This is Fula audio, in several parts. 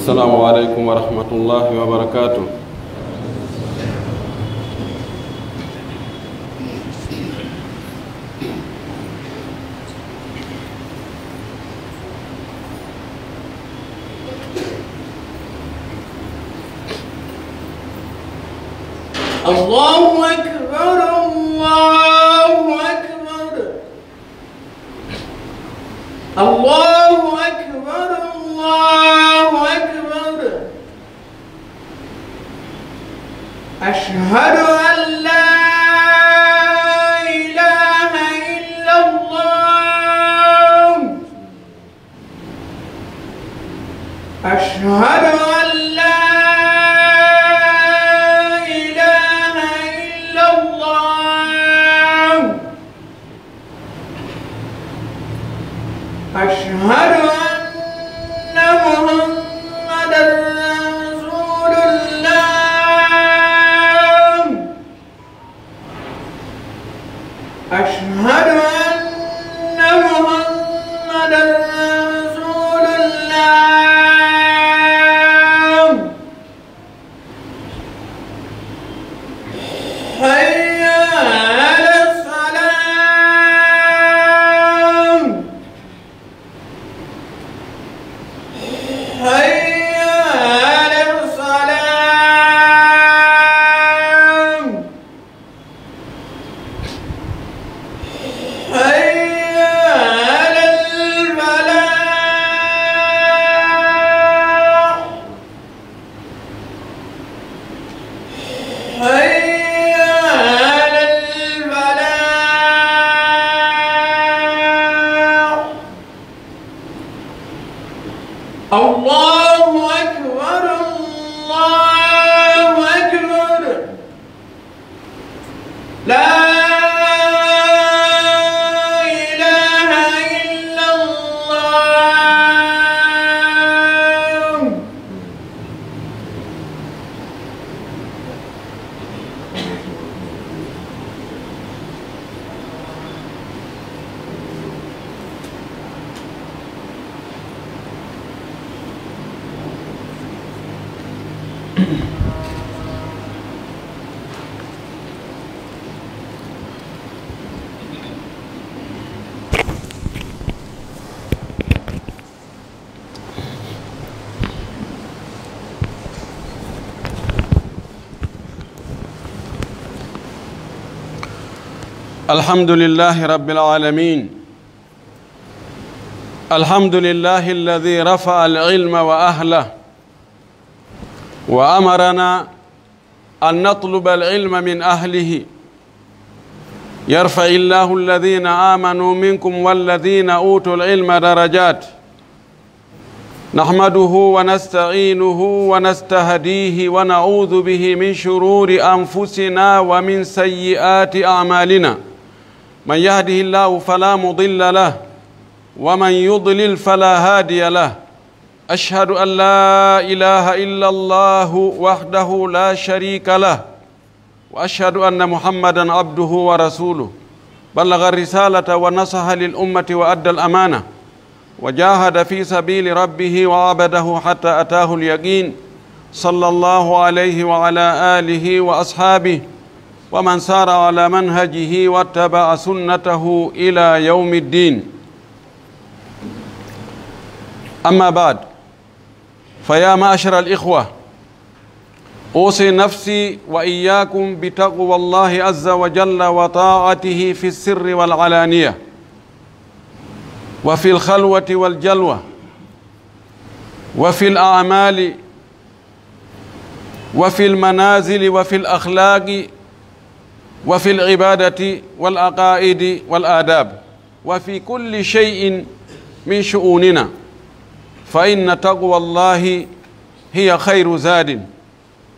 السلام عليكم ورحمة الله وبركاته. الله أكبر الله أكبر الله أكبر الله أكبر أشهد أن لا إله إلا الله أشهد أن لا أشهد أن محمدا رسول الله أشهد أن محمدا رسول الله حي على الصلاة حي على الصلاة حي على الفلاح حي على الفلاح. الله أكبر الله أكبر لا إله إلا الله. الحمد لله رب العالمين. الحمد لله الذي رفع العلم وأهله وأمرنا أن نطلب العلم من أهله. يرفع الله الذين آمنوا منكم والذين أوتوا العلم درجات. نحمده ونستعينه ونستهديه ونعوذ به من شرور أنفسنا ومن سيئات أعمالنا. من يهده الله فلا مضل له ومن يضلل فلا هادي له. أشهد أن لا إله إلا الله وحده لا شريك له وأشهد أن محمدا عبده ورسوله. بلغ الرسالة ونصح للأمة وأدى الأمانة وجاهد في سبيل ربه وعبده حتى أتاه اليقين. صلى الله عليه وعلى آله وأصحابه ومن سار على منهجه واتبع سنته إلى يوم الدين. أما بعد، فيا معشر الإخوة، أوصي نفسي وإياكم بتقوى الله عز وجل وطاعته في السر والعلانية وفي الخلوة والجلوة وفي الأعمال وفي المنازل وفي الأخلاق وفي العبادة والعقائد والآداب وفي كل شيء من شؤوننا، فإن تقوى الله هي خير زاد،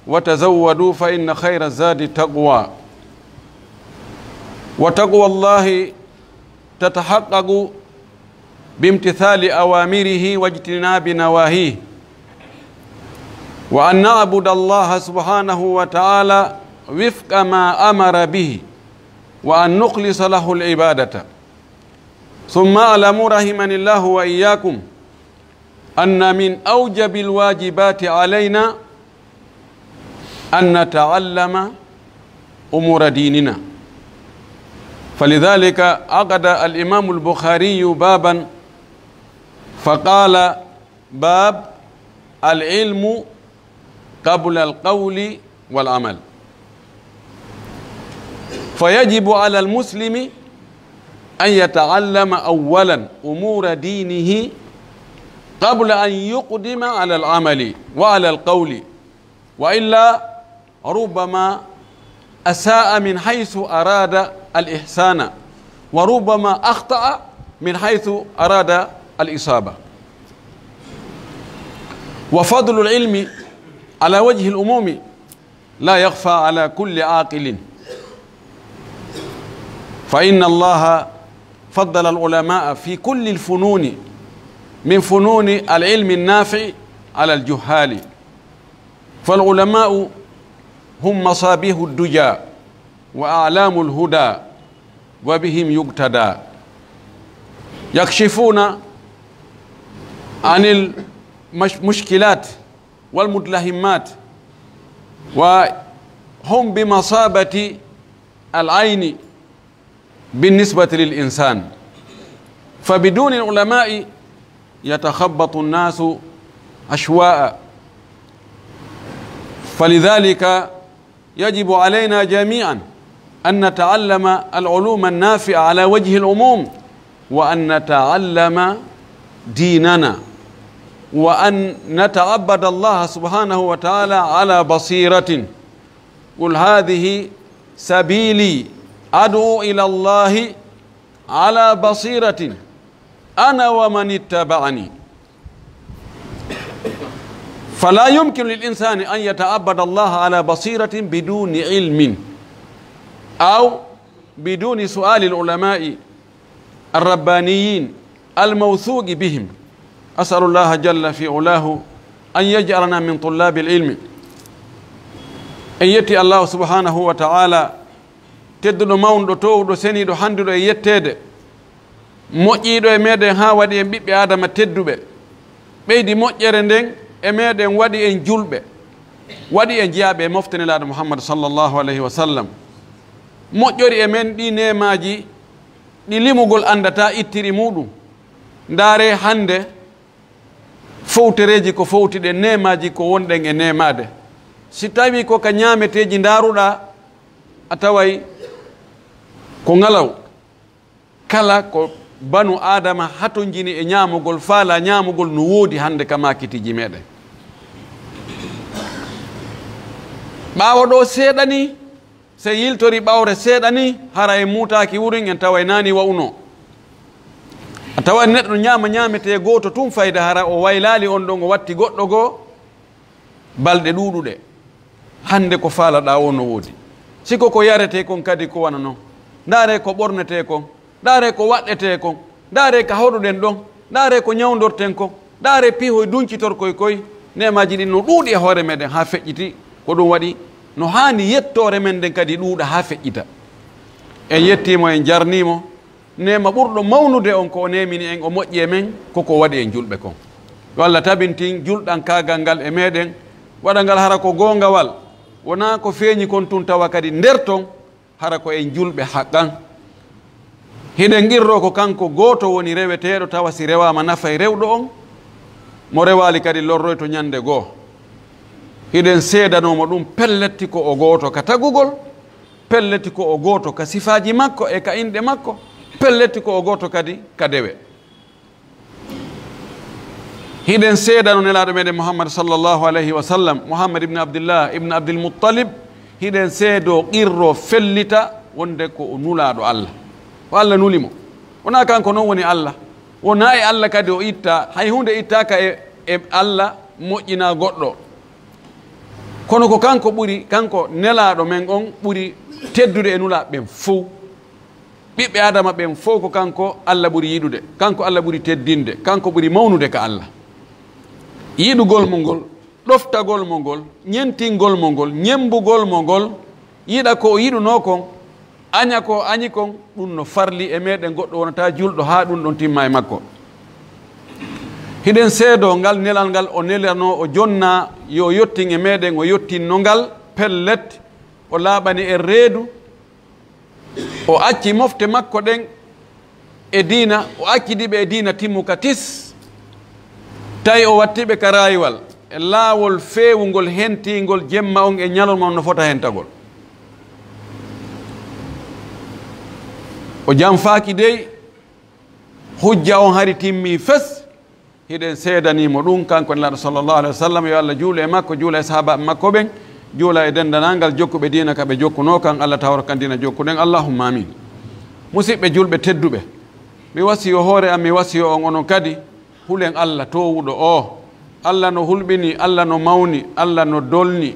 وتزودوا فإن خير الزاد التقوى. وتقوى الله تتحقق بامتثال أوامره واجتناب نواهيه، وأن نعبد الله سبحانه وتعالى وفق ما أمر به، وأن نخلص له العبادة. ثم اعلموا رحمني الله وإياكم أن من أوجب الواجبات علينا أن نتعلم أمور ديننا. فلذلك عقد الإمام البخاري بابا فقال: باب العلم قبل القول والعمل. فيجب على المسلم أن يتعلم أولا أمور دينه قبل أن يقدم على العمل وعلى القول، وإلا ربما أساء من حيث أراد الإحسان، وربما أخطأ من حيث أراد الإصابة. وفضل العلم على وجه العموم لا يخفى على كل عاقل، فإن الله فضل العلماء في كل الفنون من فنون العلم النافع على الجهال. فالعلماء هم مصابيح الدجى وأعلام الهدى، وبهم يقتدى، يكشفون عن المشكلات والمتلهمات، وهم بمصابة العين بالنسبة للإنسان. فبدون العلماء يتخبط الناس أشواء. فلذلك يجب علينا جميعا أن نتعلم العلوم النافعة على وجه العموم، وأن نتعلم ديننا، وأن نتعبد الله سبحانه وتعالى على بصيرة. قل هذه سبيلي أدعو إلى الله على بصيرة أنا ومن اتبعني. فلا يمكن للإنسان أن يتعبد الله على بصيرة بدون علم أو بدون سؤال العلماء الربانيين الموثوق بهم. أسأل الله جل في علاه أن يجعلنا من طلاب العلم. أن يتي الله سبحانه وتعالى تدو ماوندو توودو سنيدو حاندو يتede moƴƴiɗo e meɗen ha waɗi en ɓiɓɓe adama tedduɓe, ɓeydi moƴƴere nden e meɗen waɗi en julɓe, waɗi en jiyaɓe e moftanelaɗo Muhammad sallallahu alayhi wa sallam. moƴƴori e men ɗi nemaji ɗi limugol andata ittiri muɗum. ndaare hande fowtereji ko fowtiɗe, nemaji ko wonɗen e nemade. si tawi ko ka ñameteji daruɗa a taway ko ngalaw, kala ko banu adama hato jini e ñamugol faala ñamugol no woodi hande ka makitiji meɗen. ɓawo ɗo seeɗani so yiltori ɓawre seeɗani hara e mutaki wurin en tawa nani wawno. a tawa neɗɗo ñama ñamete goto tum fayda hara o waylali on ɗon o watti goɗɗo goo balɗe ɗuɗuɗe. hande ko faalaɗa o no woodi. siko ko yarete kon kadi ko wana noon. ndaare ko ɓornete kon, ndaare ko waɗɗete kon, ndaare ko hawɗuɗen ɗon, ndaare ko ñawdorten kon, ndaare piihoy duncitorkoy koy. nemaji ɗin no ɗuuɗi e hoore meɗen ha feƴƴiti. ko ɗum waɗi no hani yettore men nden kadi ɗuuɗa ha feƴƴita. en yettimo en jarnimo. nema ɓurɗo mawnude on ko o nemini en o moƴƴi e men koko waɗi en julɓe kon. yo Allah tabintin julɗan kagal ngal e meɗen, waɗa ngal hara ko gongawal, wona ko feeñi kon tun tawa kadi nder ton hara ko en julɓe haqqan. hiɗen qirro ko kanko goto woni reweteɗo, tawa si rewama nafay rewɗo on, mo rewali kadi lorroy to ñande goo. hiɗen seedanomo ɗum pelletti ko o goto ka tagugol, pelletti ko o goto ka sifaji makko e ka inɗe makko, pelletti ko o goto kadi ka dewe. hiɗen seedano nelaɗo meɗen Muhammad sallallahu alayhi wa sallam, Muhammad ibn Abdillah ibn Abdil Muttalib. hiɗen seedo qirro fellita wonde ko o nulaɗo Allah, o Allah nulimo. wona kanko noon woni Allah, wona e Allah kadi o itta, hay hunde ittaka e Allah moƴƴina goɗɗo. kono ko kanko ɓuri, kanko nelaɗo men on ɓuri teddude e nulaɓe ɓen fof. ɓiɓɓe adama ɓen fof ko kanko Allah ɓuri yiɗude, kanko Allah ɓuri teddinde, kanko ɓuri mawnude ka Allah. yiɗugol mo ngol, ɗoftagol mo ngol, ñentingol mo ngol, ñembugol mo ngol, yiɗa ko o yiɗuno kon, aña ko añi kon, ɗum no farli e meɗen goɗɗo wonata julɗo ha ɗum ɗon timma e makko. hiɗen seedo ngal nelal ngal o nelano o jonna yo yottin e meɗen o yottinno ngal pellet o laaɓani e reedu o acci mofte makko ɗen e diina o accidiɓe e diina timmuka tis tawi o wattiɓe ka rayiwal e laawol feewugol hentingol jemma on e ñalol mon no fota hentagol o janfaaki dey hujja on hari timmi fes hiɗen seedanimo ɗum kanko nelaɗo sallllahu alih wa sallam yo Allah juula e makko juula e sahabaɓe makko ɓen juula e dendanalngal jokkuɓe dina ka ɓe jokkuno kan Allah tawra kan dina jokkuɗen allahumma amin musidɓe julɓe tedduɓe mi wasiyo hoore am mi wasiyo on onon kadi hulen Allah towuɗo o Allah no hulɓini Allah no mawni Allah no dolni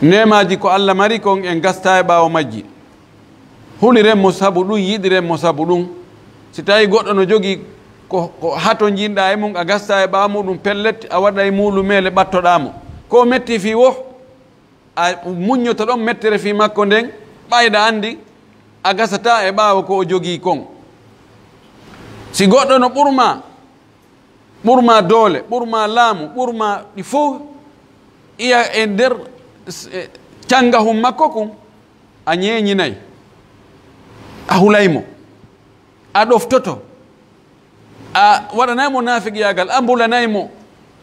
nemaji ko Allah mari kon en gasta e ɓawo majji hulirenmo saabu ɗum yiɗirenmo saabu ɗum si tawi goɗɗo no jogui ko hato jinɗa e mum a gasta e ɓawa muɗum pellet a waɗa e mulumele ɓattoɗamo ko metti fi wo a muññoto ɗon mettere fi makko nden ɓayɗa andi a gasata e ɓawa ko o jogui kon si goɗɗo no ɓurma doole ɓurma laamu ɓurma ɗi fof iya e nder canga hum makko kum a ñeñinayi a hulaymo a ɗoftoto a waɗanaymo nafiqiyagal a mbulanaymo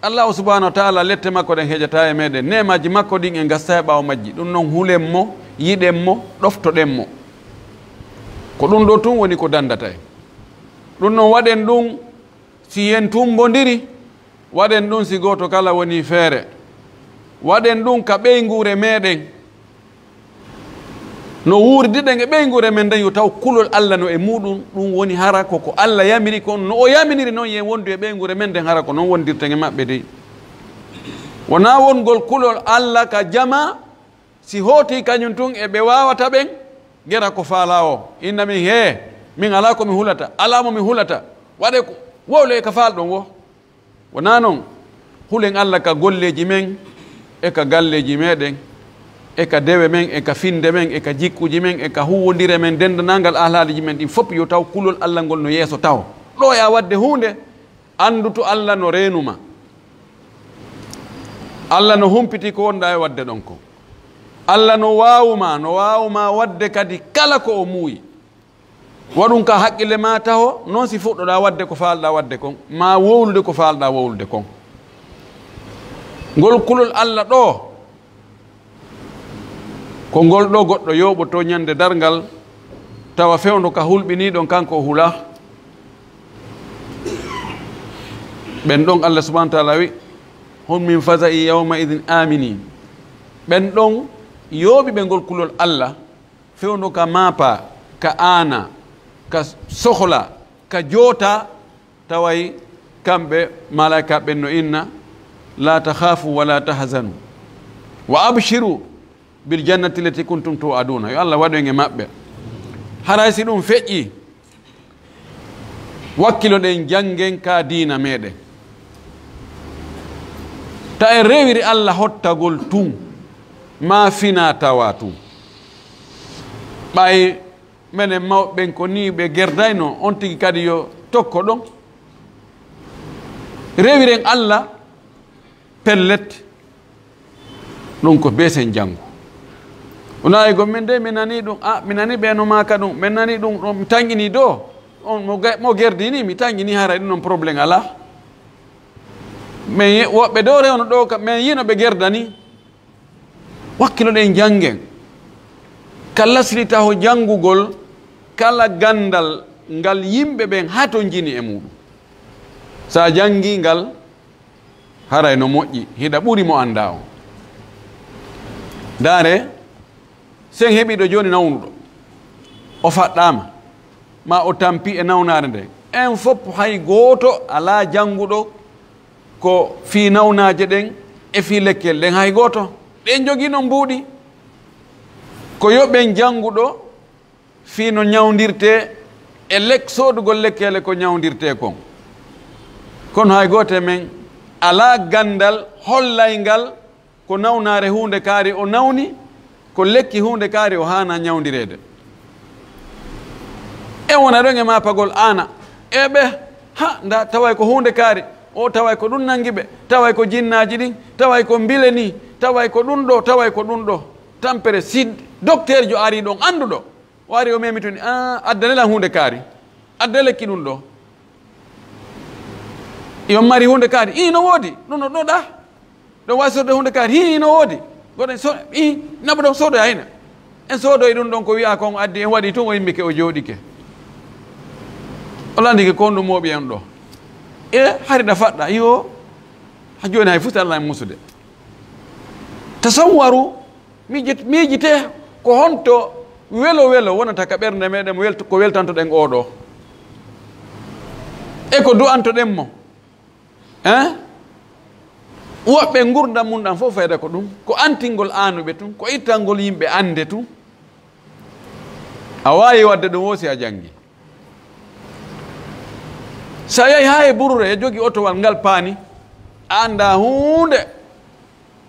allahu subahanahu wa taala lette makko ɗen heƴata e meɗen nemaji makko ɗin e gasta e ɓawo majji ɗum noon hulenmo yiɗenmo ɗoftoɗenmo ko ɗum ɗo tun woni ko dandata en ɗum noon waɗen ɗum si yen tumbodiri waɗen ɗum si goto kala woni feere waɗen ɗum ka ɓeygure meɗen no wuurdiɗen e ɓeygure men den yo taw kulol Allah no e muɗum ɗum woni hara koko Allah yamiri kon no o yaminiri noon yen wondu e ɓeygure men den hara ko noon wondirten e maɓɓe dey wona wongol kulol Allah ka jama si hooti kañum tun e ɓe wawata ɓen gera ko faala o inna min he min ala ko mi hulata ala mo mi hulata waɗe ko wowle e ka faal ɗon wo wona noon hulen Allah ka golleji men e ka galleji meɗen e ka dewe men e ka finde men e ka jikkuji men e ka huwodire men dendanalngal ahlaaliji men ɗin fof yo taw kulol Allah ngol no yeeso taw ɗo ya wadde hunde anduto Allah no renuma Allah no humpiti ko wonɗa e wadde ɗon ko Allah no wawuma wadde kadi kala ko o muuyi waɗum ka haqqille ma taho noon si fuɗɗoɗa wadde ko falɗa wadde kon ma wowlude ko falɗa wowlude kon ngol kulol Allah ɗo ko ngol ɗo goɗɗo yoɓoto ñande dargal tawa fewndo ka hulɓiniɗon kanko o hula ɓen ɗon Allah subahana wa taala wi hum min fasai yawma idin aminin ɓen ɗon yooɓiɓe ngol kulol Allah fewndo ka mapa ka ana ka sohla ka joota taway kamɓe malaika ɓen no inna la takhafu wala tahzanu wa abshiru bil jannati lati kuntum tu'aduna yo Allah waɗo e maɓɓe haray si ɗum feƴƴi wakkilo ɗen jangen ka diina meɗen ta en rewiri Allah hottagol tun ma fina tawa tun ɓay menen mawɓen ko ni ɓe gerdayno on tigi kadi yo tokko ɗon rewiren Allah pellet ɗum ko besen janngo wona e go min de min nani ɗum mi nani ɓeeno maka ɗum min nani ɗum ɗon mi tangini ɗo on mo gerdini mi tangini hara ɗum noon probléme ala mais woɓɓe dow rewno ɗo ka min yino ɓe gerdani wakkilo ɗen janggen kala silita ho janngugol kala gandal ngal yimɓe ɓen ha to jini e muɗum sa jangi ngal haray no moƴƴi hiɗa ɓuri mo anda on daare sen heɓiɗo joni nawnuɗo o faɗɗama ma o tampi e nawnare nde en fof hay gooto ala jannguɗo ko fi nawnaje ɗen e fi lekkel ɗen hay gooto ɗen jogino mbuuɗi ko yoɓɓen jannguɗo fi no ñawdirte e soodugol lekkele ko ñawdirte kon kono hay gooto men ala gandal hollaygal ko nawnare hunde kaari o nawni ko lekki hunde kaari o hana ñawdirede e wona ɗon e mapagol ana eɓe ha nda taway ko hunde kaari o taway ko ɗum nangiɓe taway ko jinnaji ɗin taway ko mbile ni taway ko ɗum ɗo taway ko ɗum ɗo tampere si docteur jo ari ɗon anduɗo o ari o memitoni addanelan hunde kaari addanelekki ɗum ɗo yon mari hunde kaari no woodi ɗum ɗo ɗo ɗa ɗon wawi sorde hunde kaari no woodi goɗen nabo ɗon soodoya hina en soodoye ɗum ɗon ko wiya kon addi en waɗi tun o yimɓe ke o jooɗike o landike ko ndu mooɓi en ɗo hari ɗa faɗɗa yo ha joni hay futi Allah en musude tasawwaru miijite ko honto welo welo wonata ka ɓernde meɗen ko weltantoɗen oɗo e ko du'antoɗen mo woɓɓe gurdam mum ɗam fof fayda ko ɗum ko antingol anuɓe tun ko ittangol yimɓe ande tun a wawi wadde ɗum woosi a jangi sa yahi ha e burre e jogi otowal ngal paani a anda hunde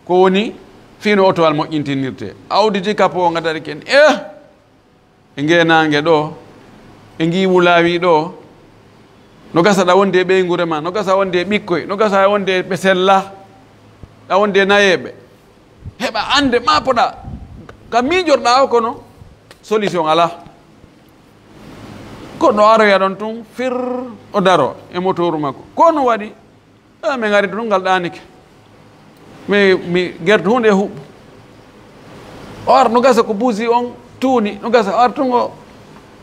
ko woni fino otowal moƴƴintinirte awditi kapo gadari ken e ngenangue ɗo e ngiwu laawi ɗo no gasa ɗa wonde ɓeygure ma no gasa wonde ɓikkoy no gasa wonde ɓe sella ɗa wonde nayeɓe heɓa ande mapoɗa ka mijorɗa o kono solution ala goɗɗo aroya ɗon tun fir o daro e motoru makko kono waɗi min gari to ɗum ngal ɗanike mi guerto hunde e huɓɓu o ar no gasa ko buusi on tuuni no gasa o ar tun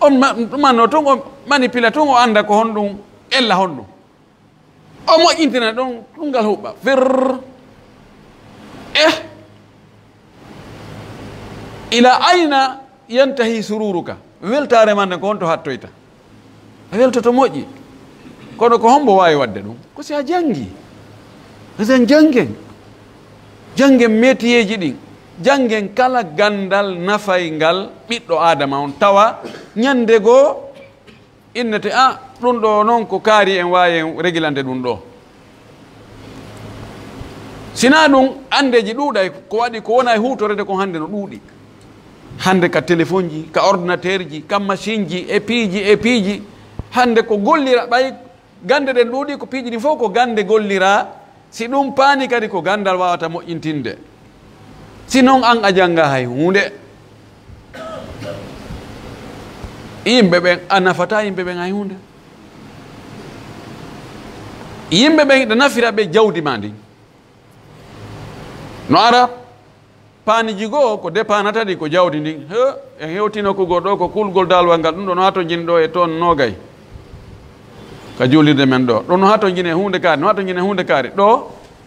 on ɗumanno tun o manipula tun o anda ko honɗum ella honɗum o moƴƴintina ɗum ɗum ngal huɓɓa fir ila ayna yantahi sururuka weltare man ko honto hattoyta a weltoto moƴƴi kono ko hombo wawi wadde ɗum ko si a jangi sen jangen métier ji ɗin jangen kala gandal nafay ngal ɓiɗɗo adama on tawa ñande goo innete ɗum ɗo noon ko kaari en wawi en régulande ɗum ɗo sina ɗum andeji ɗuuɗay ko waɗi ko wona e hutorede kon hande no ɗuuɗi hande ka téléphone ji ka ordinateur ji ka machine ji e piiji hande ko gollira ɓay gande ɗen ɗuuɗi ko piiji ɗin fof ko gande gollira si ɗum paani kadi ko gandal wawata moƴƴintinde si noon an a janga hay hunde yimɓe ɓen a nafata yimɓe ɓen hay hunde yimɓe ɓen ɗe nafira ɓe jawdi ma ndin no ara paaniji goo ko dépanata ɗi ko jawdi ndin en hewtino ko goɗɗo ko kulgol dalwal ngal ɗum ɗo no hato jini ɗo e toon nogay ka julirde men ɗo ɗo no hato jine hunde kaari no hato jine hunde kaari ɗo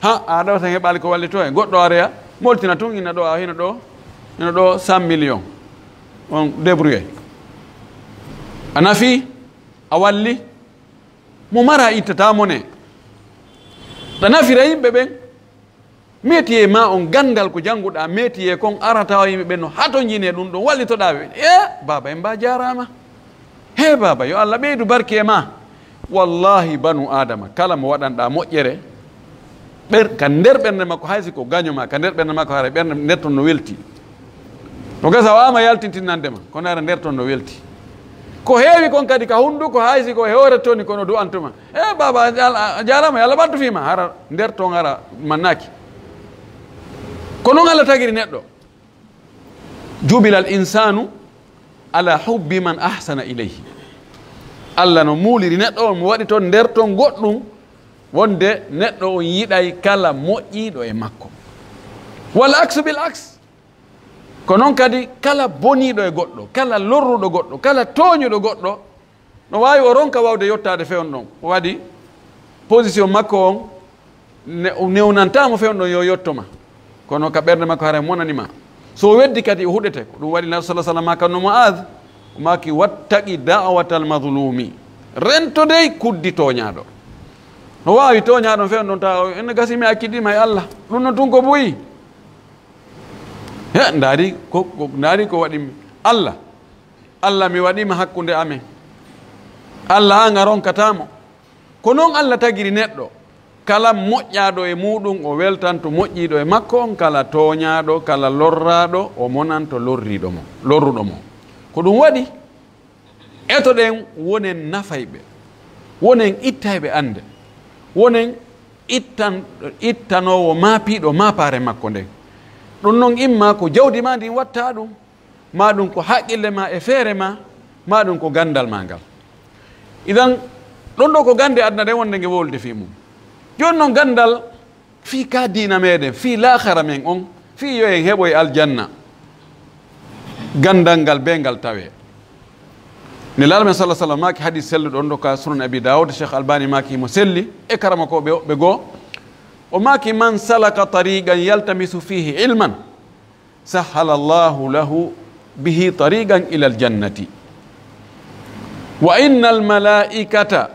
a ɗo tan heɓali ko wallito e goɗɗo areya moltina tun ina ɗo a hino ɗo 100 millions on débrouillé a nafi a walli mo mara ittata mone ɗa nafira yimɓe ɓen métier ma on gandal ko jannguɗa métier kon arata yimɓe ɓen no hato jine ɗum ɗon wallitoɗa ɓe baba en mba jarama he baba yo Allah ɓeydu barke e ma wallahi banu adama kala mo waɗanɗa moƴƴere ka nder ɓernde makko haysi ko gañoma ka nder ɓernde makko hara ɓernde nder ton no welti to gasa wama yaltintinnandema kono ara nder ton no welti ko heewi kon kadi ka hunduko haysi ko hewre toni kono du antuma baba a jarama yo Allah ɓaddu fima hara nder ton ara mannaki ko noon Allah tagiri neɗɗo jubila al insanu ala hubbi man ahsana ilayhi Allah no muuliri neɗɗo on mo waɗi toon nder ton goɗɗum wonde neɗɗo on yiɗay kala moƴƴiɗo e makko wala aksu bil aks ko noon kadi kala boniɗo e goɗɗo kala lorruɗo goɗɗo kala tooñuɗo goɗɗo no wawi o ronka wawde yettade fewn ɗon o waɗi position makko on newnantamo fewn ɗon yo yettoma kono ka ɓernde makko hara monanima so weddi kadi o huɗete ko ɗum waɗi nabi sallah sallam ma kanno moad o maki wattaqi da'watal mazlumi rentodey kuddi toñaɗo no wawi toñaɗon fewn ɗon ta ene gasimi akkidima e Allah ɗum no tun ko ɓoyi daari ko waɗimi Allah mi waɗima hakkude amen Allah an a ronkatamo ko noon Allah tagiri neɗɗo kala moƴƴaɗo e muɗum o weltanto moƴƴiɗo e makko on kala toñaɗo kala lorraɗo o monanto lorruɗo mo ko ɗum waɗi eto ɗen wonen nafayɓe wonen ittayɓe ande wonen ittanowo maapiɗo maapare makko nden ɗum noon imma ko jawdi ma ndin watta ɗum ma ɗum ko haqqille ma e feere ma ma ɗum ko gandal ma ngal idan ɗon ɗo ko gande adna nden wonde nge wolde fi mum joni noon gandal fi ka dina meɗen fi lahara men on fi yo en heɓoye aljanna gandal ngal be ngal tawe ne laala men sallah sallam maki hadis selluɗo on ɗo ka sunan abi daoud cheikh albani maki mo selli e karama ko ɓe goo o maki man salaka tariqan yaltamisu fihi ilman sahala llahu lahu bihi tariqan ila aljannati wa inna almalaikata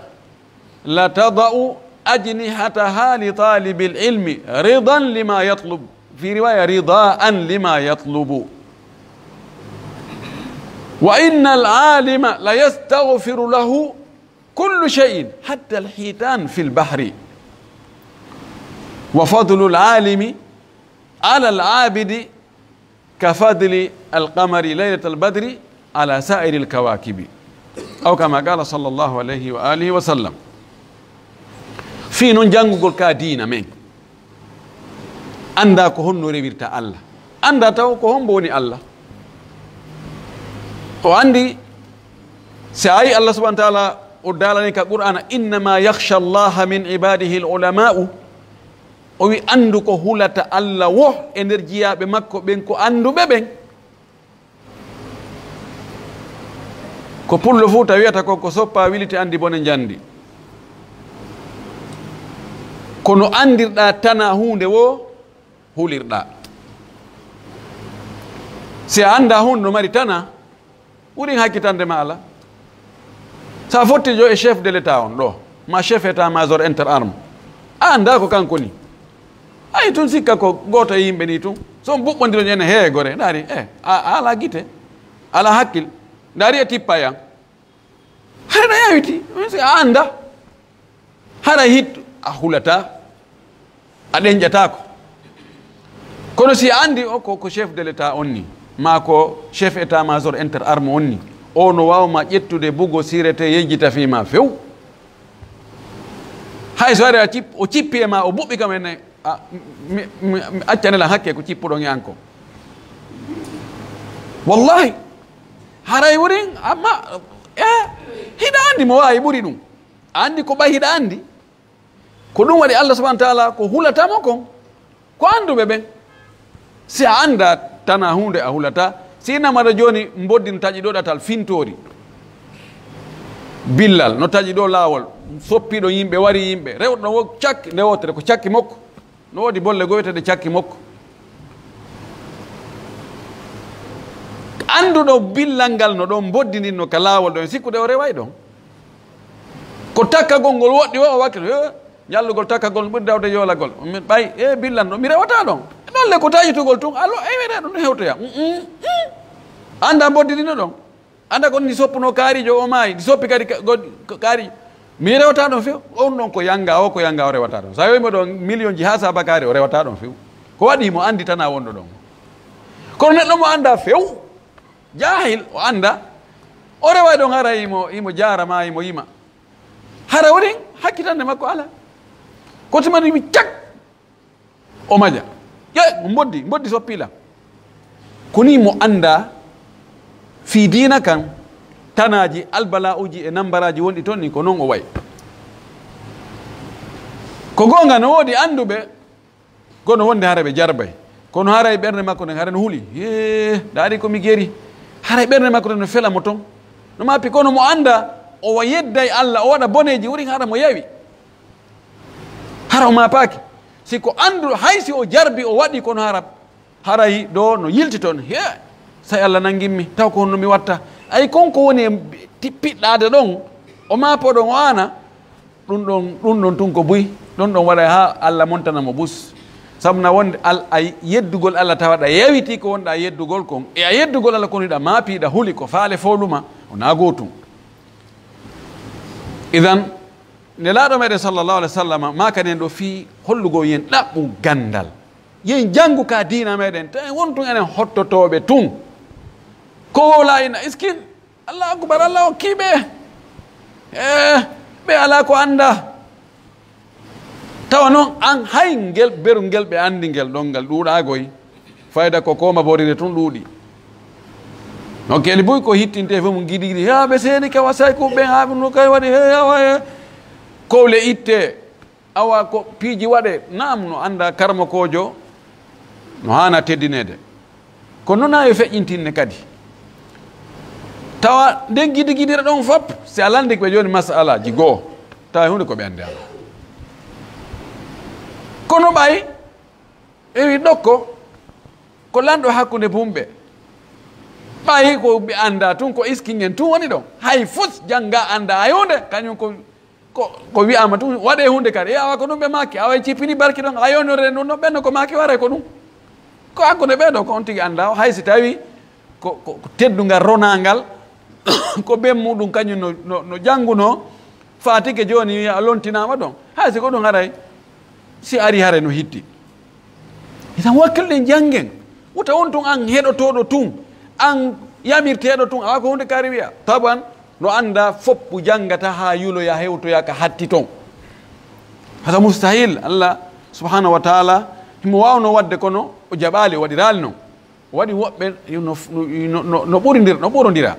la tada'u ajnihataha li talibi alilmi ridan lima yatlub fi riwaya ridaan lima yatlubu wa inna alalima la yastaghfiru lahu kullu shay'in hatta alhitan fi albahri wa fadlu alalimi ala alabidi ka fadli alqamari laylat albadri ala sa'iri alkawakibi aw kama qala sallallahu alayhi wa alihi wa sallam fi non jangugol ka diina men anda ko honno rewirta Allah anda taw ko hombo woni Allah o andi si ayi Allah subhanahu wa ta'ala o dalani ka qur'ana innama yakhsha allaha min ibadihi alulama'u o wi andu ko hulata Allah wo e nder jiyaɓe makko ɓen ko anduɓe ɓen ko pullo fuu ta wiyata ko soppa wiliti andi bone jandi kono andirɗa tana hunde wo hulirɗa si a anda hunde no mari tana ɓuurin hakkitande ma ala sa fotti jo e chef de l'état on ɗo ma chef état major inter arme a anda ko kanko ni ay tun sikka ko goto e yimɓe ni tun son ɓuɓɓodiro ene heeye gore daari a ala guite ala hakkil daari e tippa yan haɗa yawiti a anda haɗa hit a hulata a ɗeñƴatako kono si a andi o ko chef de l'état on ni ma ko chef état major inter arme on ni o no wawma ƴettude bugo sirete yejjita fima few hay so ari o cippi e ma o ɓuɓɓi kam ene mi accanela hakke ko cippuɗon e an ko wallahi haray wurin amma hiɗa andi mo wawi ɓuuri ɗum andi ko ɓay hiɗa andi ko ɗum waɗi Allah subhanahu wa ta'ala ko hulatamo kon ko anduɓe ɓen si a anda tana hunde a hulata sinamaɗa joni mboddin taƴi ɗo ɗatal fintori billal no taƴi ɗo lawol soppiɗo yimɓe wari yimɓe rewɗo no wo cakki nde wotere ko cakki makko no wodi bolle goyetede cakki makko anduɗo billal ngal no ɗon boddinino ka lawol ɗon sikkude o reway ɗon ko takkagol ngol woɗɗi o wakkilo ñallugol takkagol ɓuri dawde yoolagol min ɓay billal ɗo mi rewata ɗon ɗolle ko taƴitugol tun allo wiyete ɗum hewtoya anda boddinino ɗon anda ko ni soppuno kaarijo o maayi ndi soppi kadi kaarijo mi rewata ɗon few on ɗon ko yanga o rewata ɗon sa wimo ɗon million ji ha sabakari o rewata ɗon few ko waɗi mo andi tana wonɗo ɗon kono neɗɗo mo anda few jahil o anda o reway ɗon hara imo jarama imo yima hara worin hakkitande makko ala kotimani mi cak o maja mboddi soppila koni mo anda fi dina kan tanaji albala uji e nambaraji wonɗi toon ni ko noon o way ko gonga no woodi anduɓe kono wonde hara ɓe jarbay kono hara e ɓerde makko nden hara no huuli daari komi geeri hara e ɓerde makko nden no fela mo toon no mappi kono mo anda o yedday Allah o waɗa boneji wuri hara mo yawi hara o mapaki siko andu haysi o jarbi o waɗi kono haray ɗo no yilti toon say Allah nangimmi taw ko honno mi watta ay konko woni e piɗɗade ɗon o mapo ɗon o ana ɗum ɗon tun ko buy ɗon ɗon waɗa ha Allah montanamo bus sabu na wonde a yeddugol Allah tawaɗa yawiti ko wonɗa yeddugol kon e a yeddugol Allah kono ɗa maapiɗa huuli ko faale fowluma o naago tum idan nelaɗo meɗen sallllahu alih w sallam makanen ɗo fi hollugo yen ɗaɓɓu gandal yen janngu ka dina meɗen ta won tun enen hottotoɓe tun ko wola ina iskin allahu akbar allah hokkiɓe ɓe ala ko anda tawa noon an hay ngel beru ngel ɓe andi ngel ɗon ngal ɗuuɗagoy fayda ko koma borire tun ɗuuɗi no keli boy ko hittinte fof mo giɗiɗi ha ɓe seeni ka wasay ko ɓen ha no kay waɗi he kowle itte awa ko piiji waɗe naam no anda karma kojo no hana teddinede ko noon ha yo feƴƴintinne kadi tawa nden giɗiɗira ɗon fop si a landi ɓe joni masalaji goo tawa hunde ko ɓe andi ala kono ɓay ɓewi ɗokko ko lanɗo hakkude bumɓe ɓayi ko ɓe anda tun ko iskingen tun woni ɗon hay fus jangga anda hay hunde kañum ko wiyama tun waɗe hunde kadi awa ko ɗum ɓe maki awa cippini barki ɗon a yonore ɗum no ɓenno ko maki ware ko ɗum ko hakkude ɓeɗo ko on tigui anda hay si tawi ko teddugal ronangal ko ɓen muɗum kañum no jangguno fatike joni wiya a lontinama ɗon hay si ko ɗum haray si ari hare no hitti itan wakkilɗen janggen wuta on tun an heɗotoɗo tun an yamirteɗo tun awa ko hunde kari wiya taban no anda foppu jangata ha yuloya hewtoya ka hatti ton hata mustahil allah subhanahu wa taala himo wawno wadde kono o jaɓali o waɗirali noon o waɗi woɓɓe no ɓurodira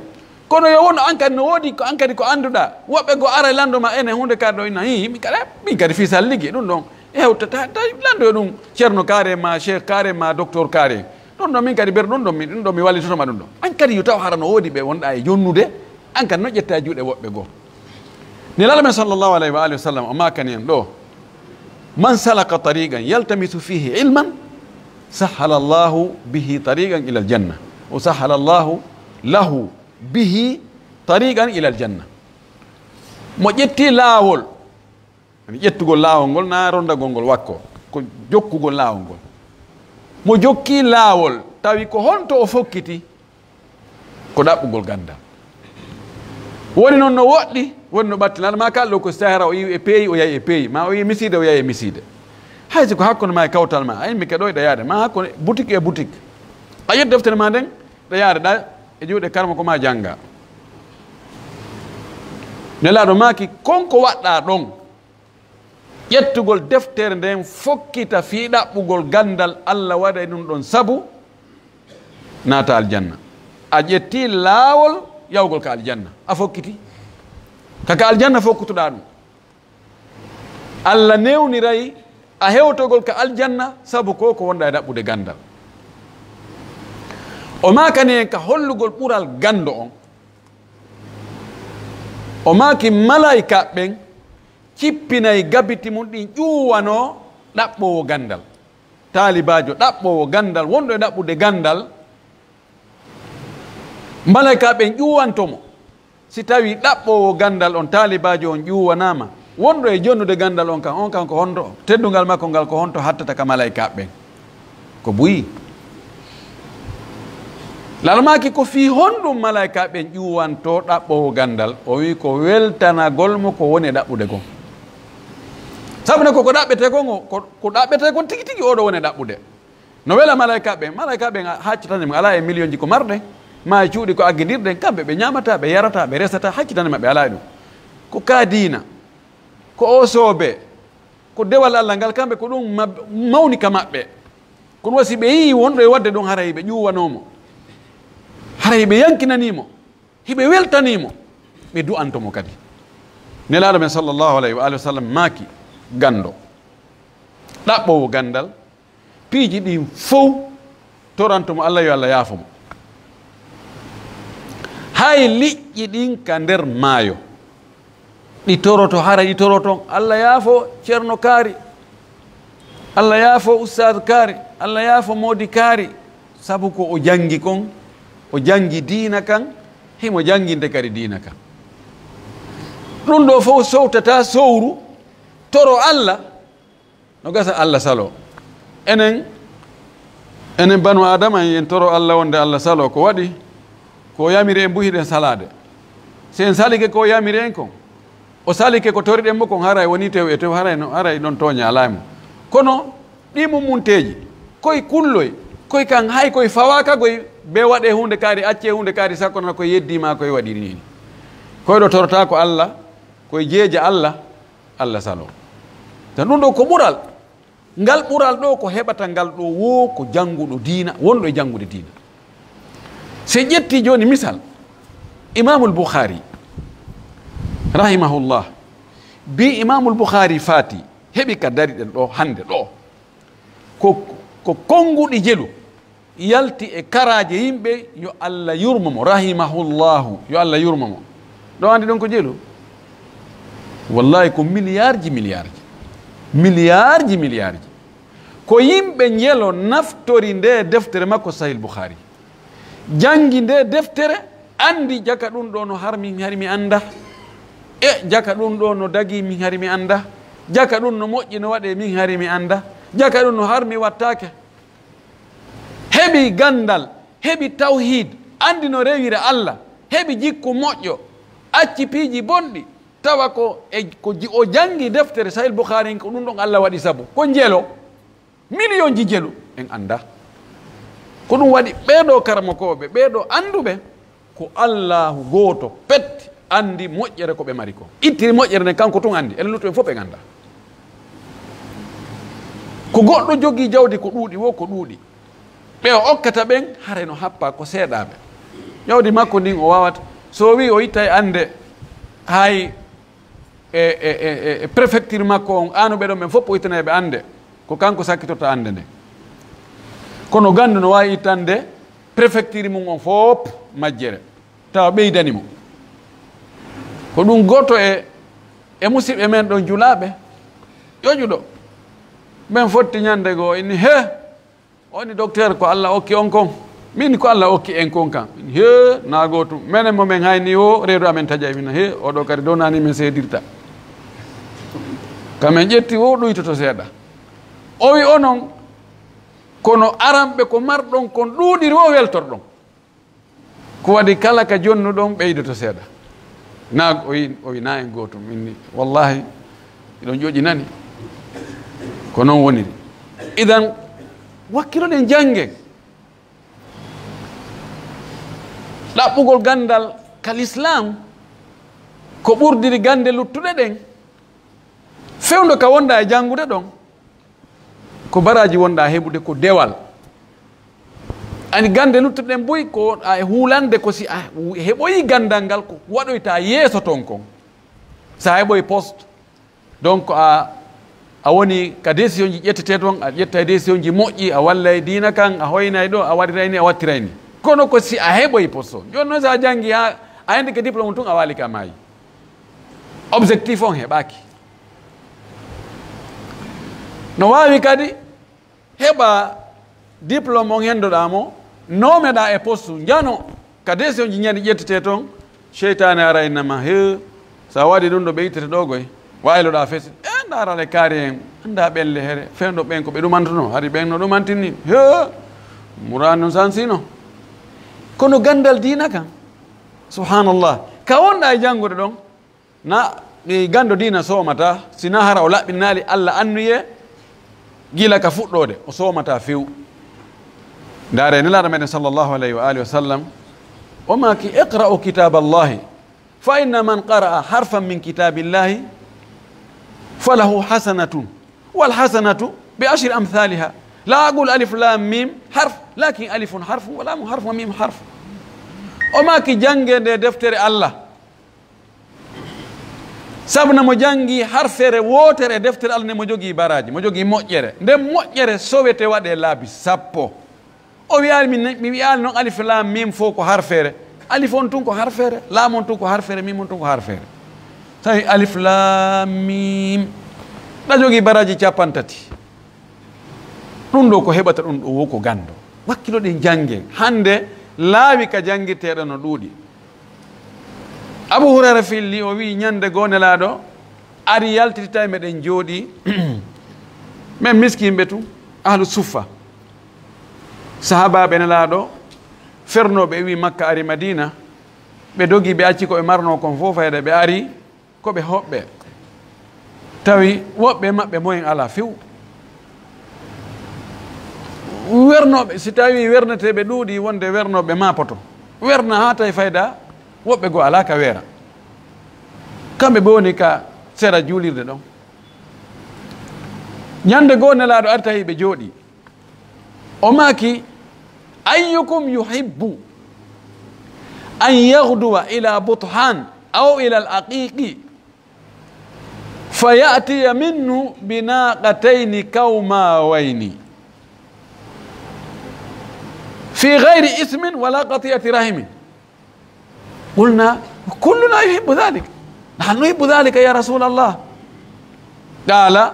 kono yo wonno an kadi no woodi ko an kadi ko anduɗa woɓɓe go ara landoma ene hunde kadi ɗo ina min kadi fisal ligui ɗum ɗon hewtata landoyo ɗum ceerno kare ma cheikh kare ma docteur kare ɗum ɗon min kadi ber ɗum ɗon mi wallitotoma ɗum ɗon an kadi yo taw hara no woodi ɓe wonɗa e jonnude an kadi no ƴetta juuɗe woɓɓe goo ni lala men sallllahu alayhi wa alihi wa sallam o makani en ɗo man salaka tariqan yaltamisu fihi ilman sahala llahu bihi tariqan ila aljanna o sahala llahu lahu bihi tariqan ila aljanna mo ƴetti laawol ƴettugol laawol ngol na rondagol ngol wakko ko jokkugol laawol ngol mo jokki laawol tawi ko honto o fokkiti ko ɗaɓɓugol gandal woni noon no woɗɗi woni no ɓattinal ma kalɗo ko sahara o yi e peeyi o yahi e peeyi ma o yi miside o yahi e miside haysi ko hakkude ma e kawtal ma ayi mi keɗo e ɗayade ma hakkude boutique e boutique a ƴet deftere ma nden ɗayade ɗa e juuɗe karma ko ma jangga nelaɗo maki konko waɗɗa ɗon ƴettugol deftere nden fokkita fi ɗaɓɓugol gandal allah waɗa ɗum ɗon sabu naata aljanna a ƴetti laawol yawgol ka aljanna a fokkiti kaka aljanna fokkutuɗa ɗum allah newniray a hewtogol ka aljanna sabu ko wonɗa e ɗaɓɓude gandal o makani en ka hollugol ɓural gando on o maki malaika ɓen cippinayi gabiti mum ɗin ƴuwano ɗaɓɓowo gandal taalibajo ɗaɓɓowo gandal wonɗo e ɗaɓɓude gandal malaika ɓen ƴuwantomo si tawi ɗaɓɓowo gandal on taalibajo on ƴuwanama wonɗo e jonnude gandal on kan ko honto teddugal makko ngal ko honto hattata ka malaika ɓen ko buyi lalmaki ko fi honɗum malaika ɓen ƴuwanto ɗaɓɓowo gandal o wi ko weltanagol mo ko woni e ɗaɓɓude gon sabune koko ɗaɓɓete kon ko ɗaɓɓete kon tigi tigi oɗo woni e ɗaɓɓude no wela malaika ɓen haccitanima ala e million ji ko marɗe ma e cuuɗi ko agguidirɗen kamɓe ɓe ñamata ɓe yarata ɓe resata haccitane maɓɓe ala e ɗum ko kaadina ko osoɓe ko dewal allah ngal kamɓe ko ɗum mawni ka maɓɓe kono wasi ɓe yii wonɗo e wadde ɗum haray ɓe ƴuwanomo haray ɓe yankinanimo hiɓe weltanimo ɓe du'antomo kadi nelaɗo men sallllahu alayhi wa alihi wa sallam maaki gando ɗaɓɓowo gandal piiji ɗin fof torantomo allah yo allah yaafomo hay liƴƴi ɗin ka nder maayo ɗi toroto hara ɗi toroton allah yaafo ceerno kaari allah yaafo ustad kaari allah yaafo moodi kaari sabu ko o jangi kon o jangi diina kan himo janginde kadi diina kan ɗum ɗo fof sowtata sowru toro allah no gasa allah salo enen banu adama en toro allah wonde allah salo ko waɗi ko yamiri en mbuhiɗen salade si en salike ko yamiri en kon o salike ko toriɗen mo kon haray woni tew e tew haray ɗon tooña alaymo kono ɗi mummunteji koye kulloy koye kan hay koye fawaka koye be waɗe hunde kaari acce hunde kaari sakkonana koye yeddima koye waɗi nini koye ɗo torota ko allah koye jeeje Allah Allah salo tan ɗum ɗo ko ɓural ngal ɓural ɗo ko heɓata ngal ɗo wo ko jannguɗo diina wonɗo e janngude diina se ƴetti joni misal imamul Bukhari rahimahullah bi imamul Bukhari faati heɓi ka dari ɗen ɗo hande ɗo ko konnguɗi jelu yalti e karaje yimɓe yo Allah yurmomo rahimahullahu yo Allah yurmomo ɗo andi ɗon ko jelu wallahi ko milliards ko yimɓe njelo naftori nde deftere makko Sahih Bukhari jangi nde deftere andi jaka ɗum ɗo no harmi hari mi anda e jaka ɗum ɗo no dagi min hari mi anda jaka ɗum no moƴƴi no waɗe min hari mi anda jaka ɗum no harmi wattake heɓi gandal heɓi tawhid andi no rewire Allah heɓi jikku moƴƴo acci piiji bonɗi tawa ko o jangi deftere Sahih Bukhari ko ɗum ɗon Allah waɗi sabu ko jelo million ji jelu en anda ko ɗum waɗi ɓeeɗo karmakoɓe ɓeeɗo anduɓe ko Allahu gooto pet andi moƴƴere ko ɓe mari ko ittiri moƴƴere nden kanko tun andi enen luttu en fof ɓe ganda ko goɗɗo jogii jawdi ko ɗuuɗi wo ko ɗuuɗi ɓe o okkata ɓen hare no happa ko seeɗaɓe jawdi makko ndin o wawata so wi o itta e ande hay préfecture makko on anuɓe ɗon ɓen fof o ittanaɓe ande ko kanko sakkitotta ande nde kono gandu no wawi ittande préfecture mum on fof majjere tawa ɓeydani mo ko ɗum goto e musidɓe men ɗon julaɓe ƴoƴuɗo min fotti ñande goo inni he oni docteur ko Allah okki on kon min ko Allah okki en kon kan he nago tum menen momin hayni o reedu amen taƴa min he oɗo kadi dow nani min seedirta kamen ƴetti o ɗuytoto seeɗa o wi onon kono aranɓe ko marɗon kon ɗuuɗiri o weltorɗon ko waɗi kala ka jonnuɗon ɓeydoto seeɗa na o wi na en gotum minni wallahi iɗon ƴoƴi nani ko noon woniri idan wakkiloɗen janggen ɗaɓɓugol gandal kal islam ko ɓurdiri gande luttuɗe ɗen fewdo ka wonda e jangude ɗon ko baraji wonda heɓude ko dewal ani gande luttuɗe ɗen boyi ko a hulande ko si a heɓoyi gandal ngal ko waɗoyta yeeso ton kon sa heɓoyi poste donc a woni ka décision ji ƴettete toon a ƴetta e décision ji moƴƴi a walla e diina kan a hoynay ɗo a waɗirayni a wattirayni kono ko si a heɓoyi poste o joni noon sa jangi a andi ke diplôme tun a waali ka maayi objectif on heɓaki no wawi kadi heɓa diplôme on hendoɗamo nomeɗa e poste jano ka décision ji ñande ƴettete toon cheytane ara innama he sa waɗi ɗum ɗo ɓe ittete ɗo goy wayloɗa fesi e darale kaari en anda ɓelle here fewdo ɓen ko ɓe ɗumantuno hari ɓen no ɗumantinni he murani noon sansino kono gandal diina kan subhanallah ka wonɗa e jangude ɗon na gando diina somata sina hara o laɓɓinali Allah annuye gila ka fuɗɗode o somata few dare nelaɗo meɗen sallllahu alayhi wa alihi wa sallam o maki iqra'u kitaba allahi fa inna man qara'a harfan min kitabillahi falahu hasanatun wal hasanatu bi ashri amthaliha la aqul alif lam mim harf lakin alifun harfun wa lamun harfun wa mim harf o maki jangede deftere Allah sabna mo jangi harfere wotere deftere Allah ne mo jogi baraji mo jogi moƴƴere nden moƴƴere sowete waɗe laabi sappo o wiyani mi wiyani noon alif lam mim fof ko harfere alif on tun ko harfere lam on tun ko harfere mim on tun ko harfere tawi alif lam mim ɗa jogi baraji capantati ɗum ɗo ko heɓata ɗum ɗo wo ko gando wakkiloɗen janggen hande laawi ka jangirteɗo no ɗuuɗi Abu Hurayra filli o wi ñande goo nelaɗo ari yaltitita meɗen jooɗi men miskimɓe tu ahlu suffa sahabaɓe nelaɗo fernoɓe wi Makka ari Madina ɓe dogi ɓe acci koɓe marno kon fof fayde ɓe ari koɓe hoɓɓe tawi woɓɓe maɓɓe moyen ala few wernoɓe si tawi werneteɓe ɗuuɗi wonde wernoɓe mapoto werna ha tawi fayda woɓɓe goo ala ka weera kamɓe ɓe woni ka sera juulirde ɗon ñande goo nelaaɗo ari tawi ɓe jooɗi o maaki ayyukum yuhibbu an yahduwa ila buthan aw ila al aqiqi fa yatiya minhu binaqatayni kawmawayni في غير اسم ولا قطيعة رحم قلنا كلنا يحب ذلك نحن نحب ذلك يا رسول الله قال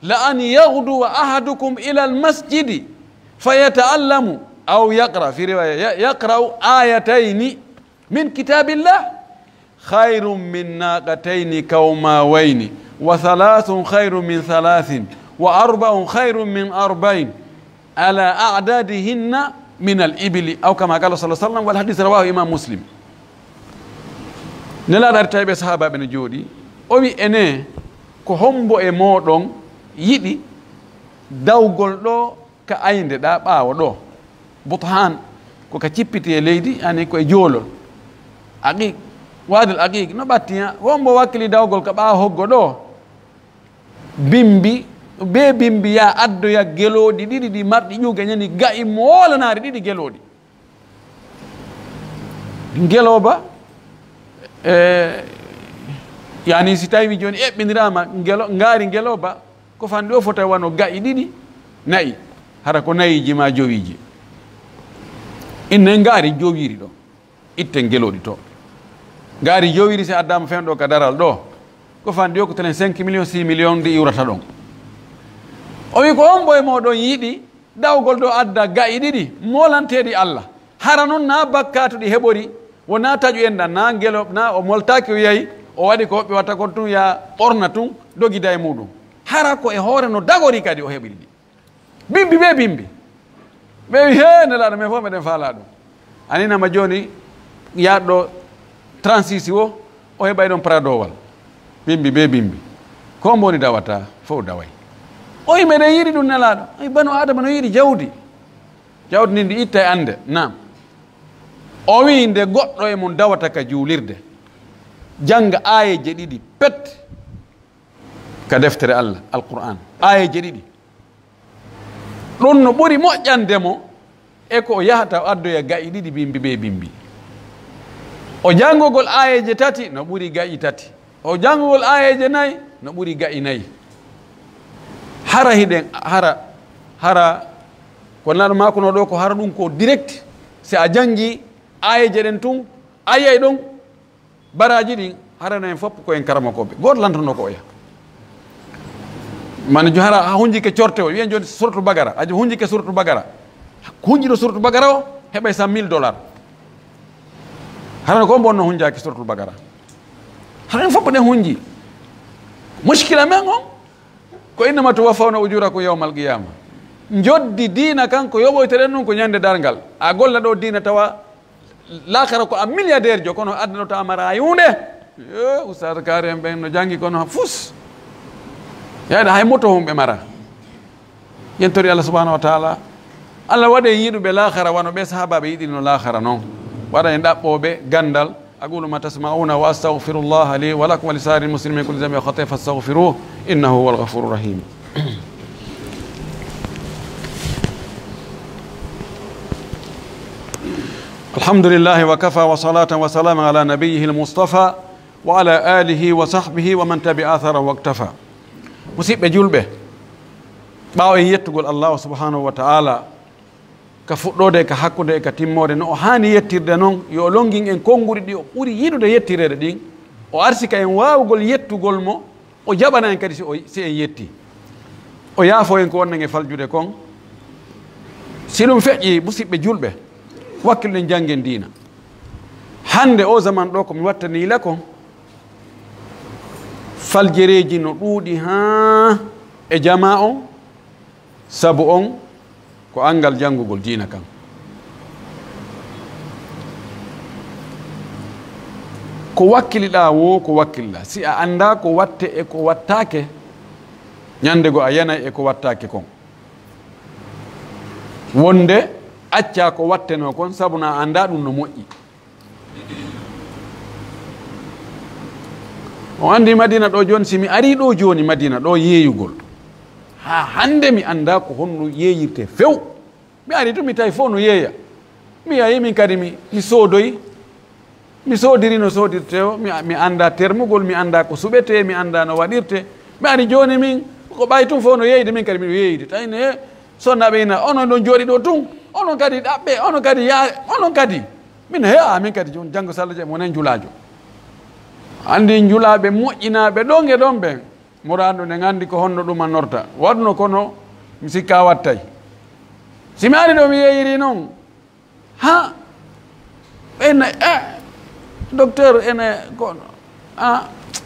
لأن يغدو أحدكم إلى المسجد فيتعلم أو يقرأ في رواية يقرأ آيتين من كتاب الله خير من ناقتين كوماوين وثلاث خير من ثلاث وأربع خير من أربعين على أعدادهن من الإبل أو كما قال صلى الله عليه وسلم والحديث رواه إمام مسلم نلا دارتاي صحابة بن جودي أو إني ko hombo e moɗon yiɗi dawgol ɗo ka aynde ɗa ɓaawo ɗo buthan ko ka cippiti e leydi ani koye joolol aqiq wadil aqiq no ɓattiya hombo wakkili dawgol ka ɓaawo hoggo ɗo bimbi be bimbi ya addoya geloɗi ɗiɗi ɗi marɗi ƴuga ñani ga'i moolanaari ɗiɗi geloɗi geloba yani si tawi joni eɓɓindirama ngaari ngeloba ko fanɗi o fota wano ga'i ɗiɗi nayi hara ko nayiji ma jowiji inne ngaari jowiri ɗo itten geloɗi to ngaari jowiri si addama fenɗo ka daral ɗo ko fanɗi o ko telen 5 millions 6 millions de iwrata ɗon o wi ko on ɓoye moɗon yiɗi dawgol ɗo adda ga'i ɗiɗi molanteɗi Allah hara noon na bakkatuɗi heɓori wona taƴu en ɗan na ngelo na o moltaki o yayi o waɗi ko hoɓɓe watta kon tun ya ɓorna tun dogida e muɗum hara ko e hoore no dagori kadi o heɓiri ɗi bimbi ɓe bimbi ɓe wi he nelaɗo men fof meɗen faala ɗum aninama joni yaɗɗo 36 o heɓay ɗon pradowal bimbi ɓe bimbi ko mboni dawata fof daway o yi meɗen yiɗi ɗum nelaɗo ay banu adama no yiɗi jawdi jawdi ndi ndi itta e ande nam o wi nde goɗɗo e mum dawata ka juulirde janga ayeje ɗiɗi pet ka deftere Allah alquran ayeje ɗiɗi ɗum no ɓuri moƴƴandemo e ko o yahata addoya ga'i ɗiɗi bimbi ɓe bimbi o jangogol ayeje tati no ɓuri ga'i tati o jangogol ayeje nayyi no ɓuri ga'i nayyi hara hiɗen hara ko naɗo makono ɗo ko hara ɗum ko direct si a jangi ayeje ɗen tun ayiyay ɗon baraji ɗin harana en fof ko en karamakoɓe goto lantono ko oya man jo hara hunjike corte o wiyen joni suratu bagara aji hunjike suratu bagara hunjiɗo suratu bagara o heɓay $100,000 harana ko bonno hunjaki suratu bagara hara en fof ɗen hunji muskila men on ko innama tuwaffawna ujurakum yawmal qiyama joddi diina kanko yoɓoyteɗen ɗum ko ñande dargal a golla ɗo diina tawa lakara ko a milliardaire jo kono addano ta mara yunde oustad kari en ɓen no jangi kono fus yayde hay moto humɓe mara yentori Allah subhanahu wa taala Allah waɗe yiɗuɓe lakara wano ɓe sahabaɓe yiɗino lakara noon waɗa en ɗaɓɓoɓe gandal أقول ما تسمعون وأستغفر الله لي ولكم ولسائر المسلمين كل ذنب وخطيئة فاستغفروه إنه هو الغفور الرحيم الحمد لله وكفى وصلاة وسلام على نبيه المصطفى وعلى آله وصحبه ومن تبع أثره واكتفى مسيب جلبه باو يتقول الله سبحانه وتعالى ka fuɗɗode ka hakkude ka timmode no o hani yettirde noon yo longin en konnguri ɗi o ɓuri yiɗude yettirede ɗin o arsika en wawugol yettugol mo o jaɓana en kadi si en yetti o yaafo en ko wonnan e faljude kon si ɗum feƴƴi musidɓe julɓe wakkilɗen janggen diina hande o zaman ɗo komi wattanila kon faljereji no ɗuuɗi ha e jama on sabu on ko angal jangugol diina kan ko wakkiliɗa wo ko wakkilɗa si a anda ko watte e ko wattake ñande go a yanay e ko wattake kon wonde acca ko watteno kon sabu na anda ɗum no moƴƴi o andi Madina ɗo joni simi ari ɗo joni Madina ɗo yeeyugol ha hande mi anda ko honno yeeyirte few mi ari to mi tawi fof no yeeya mi yahi min kadi mi soodoyi mi soodiri no soodirte o mi anda termugol mi anda ko suɓete mi anda no waɗirte mi ari joni min ko ɓay tun fof no yeeyde min kadi miɗo yeeyde tawine sonnaɓe ina onon ɗon jooɗi ɗo tun onon kadi ɗaɓɓe onon kadi onon kadi min heya min kadi joni janggo sallah jaam wonen julajo andi julaɓe moƴƴinaɓe ɗon e ɗon ɓen muradu nde gandi ko honno ɗum a norta waɗno kono mi sikka wattay simi ari ɗo mi yeeyiri noon ha ene docteur ene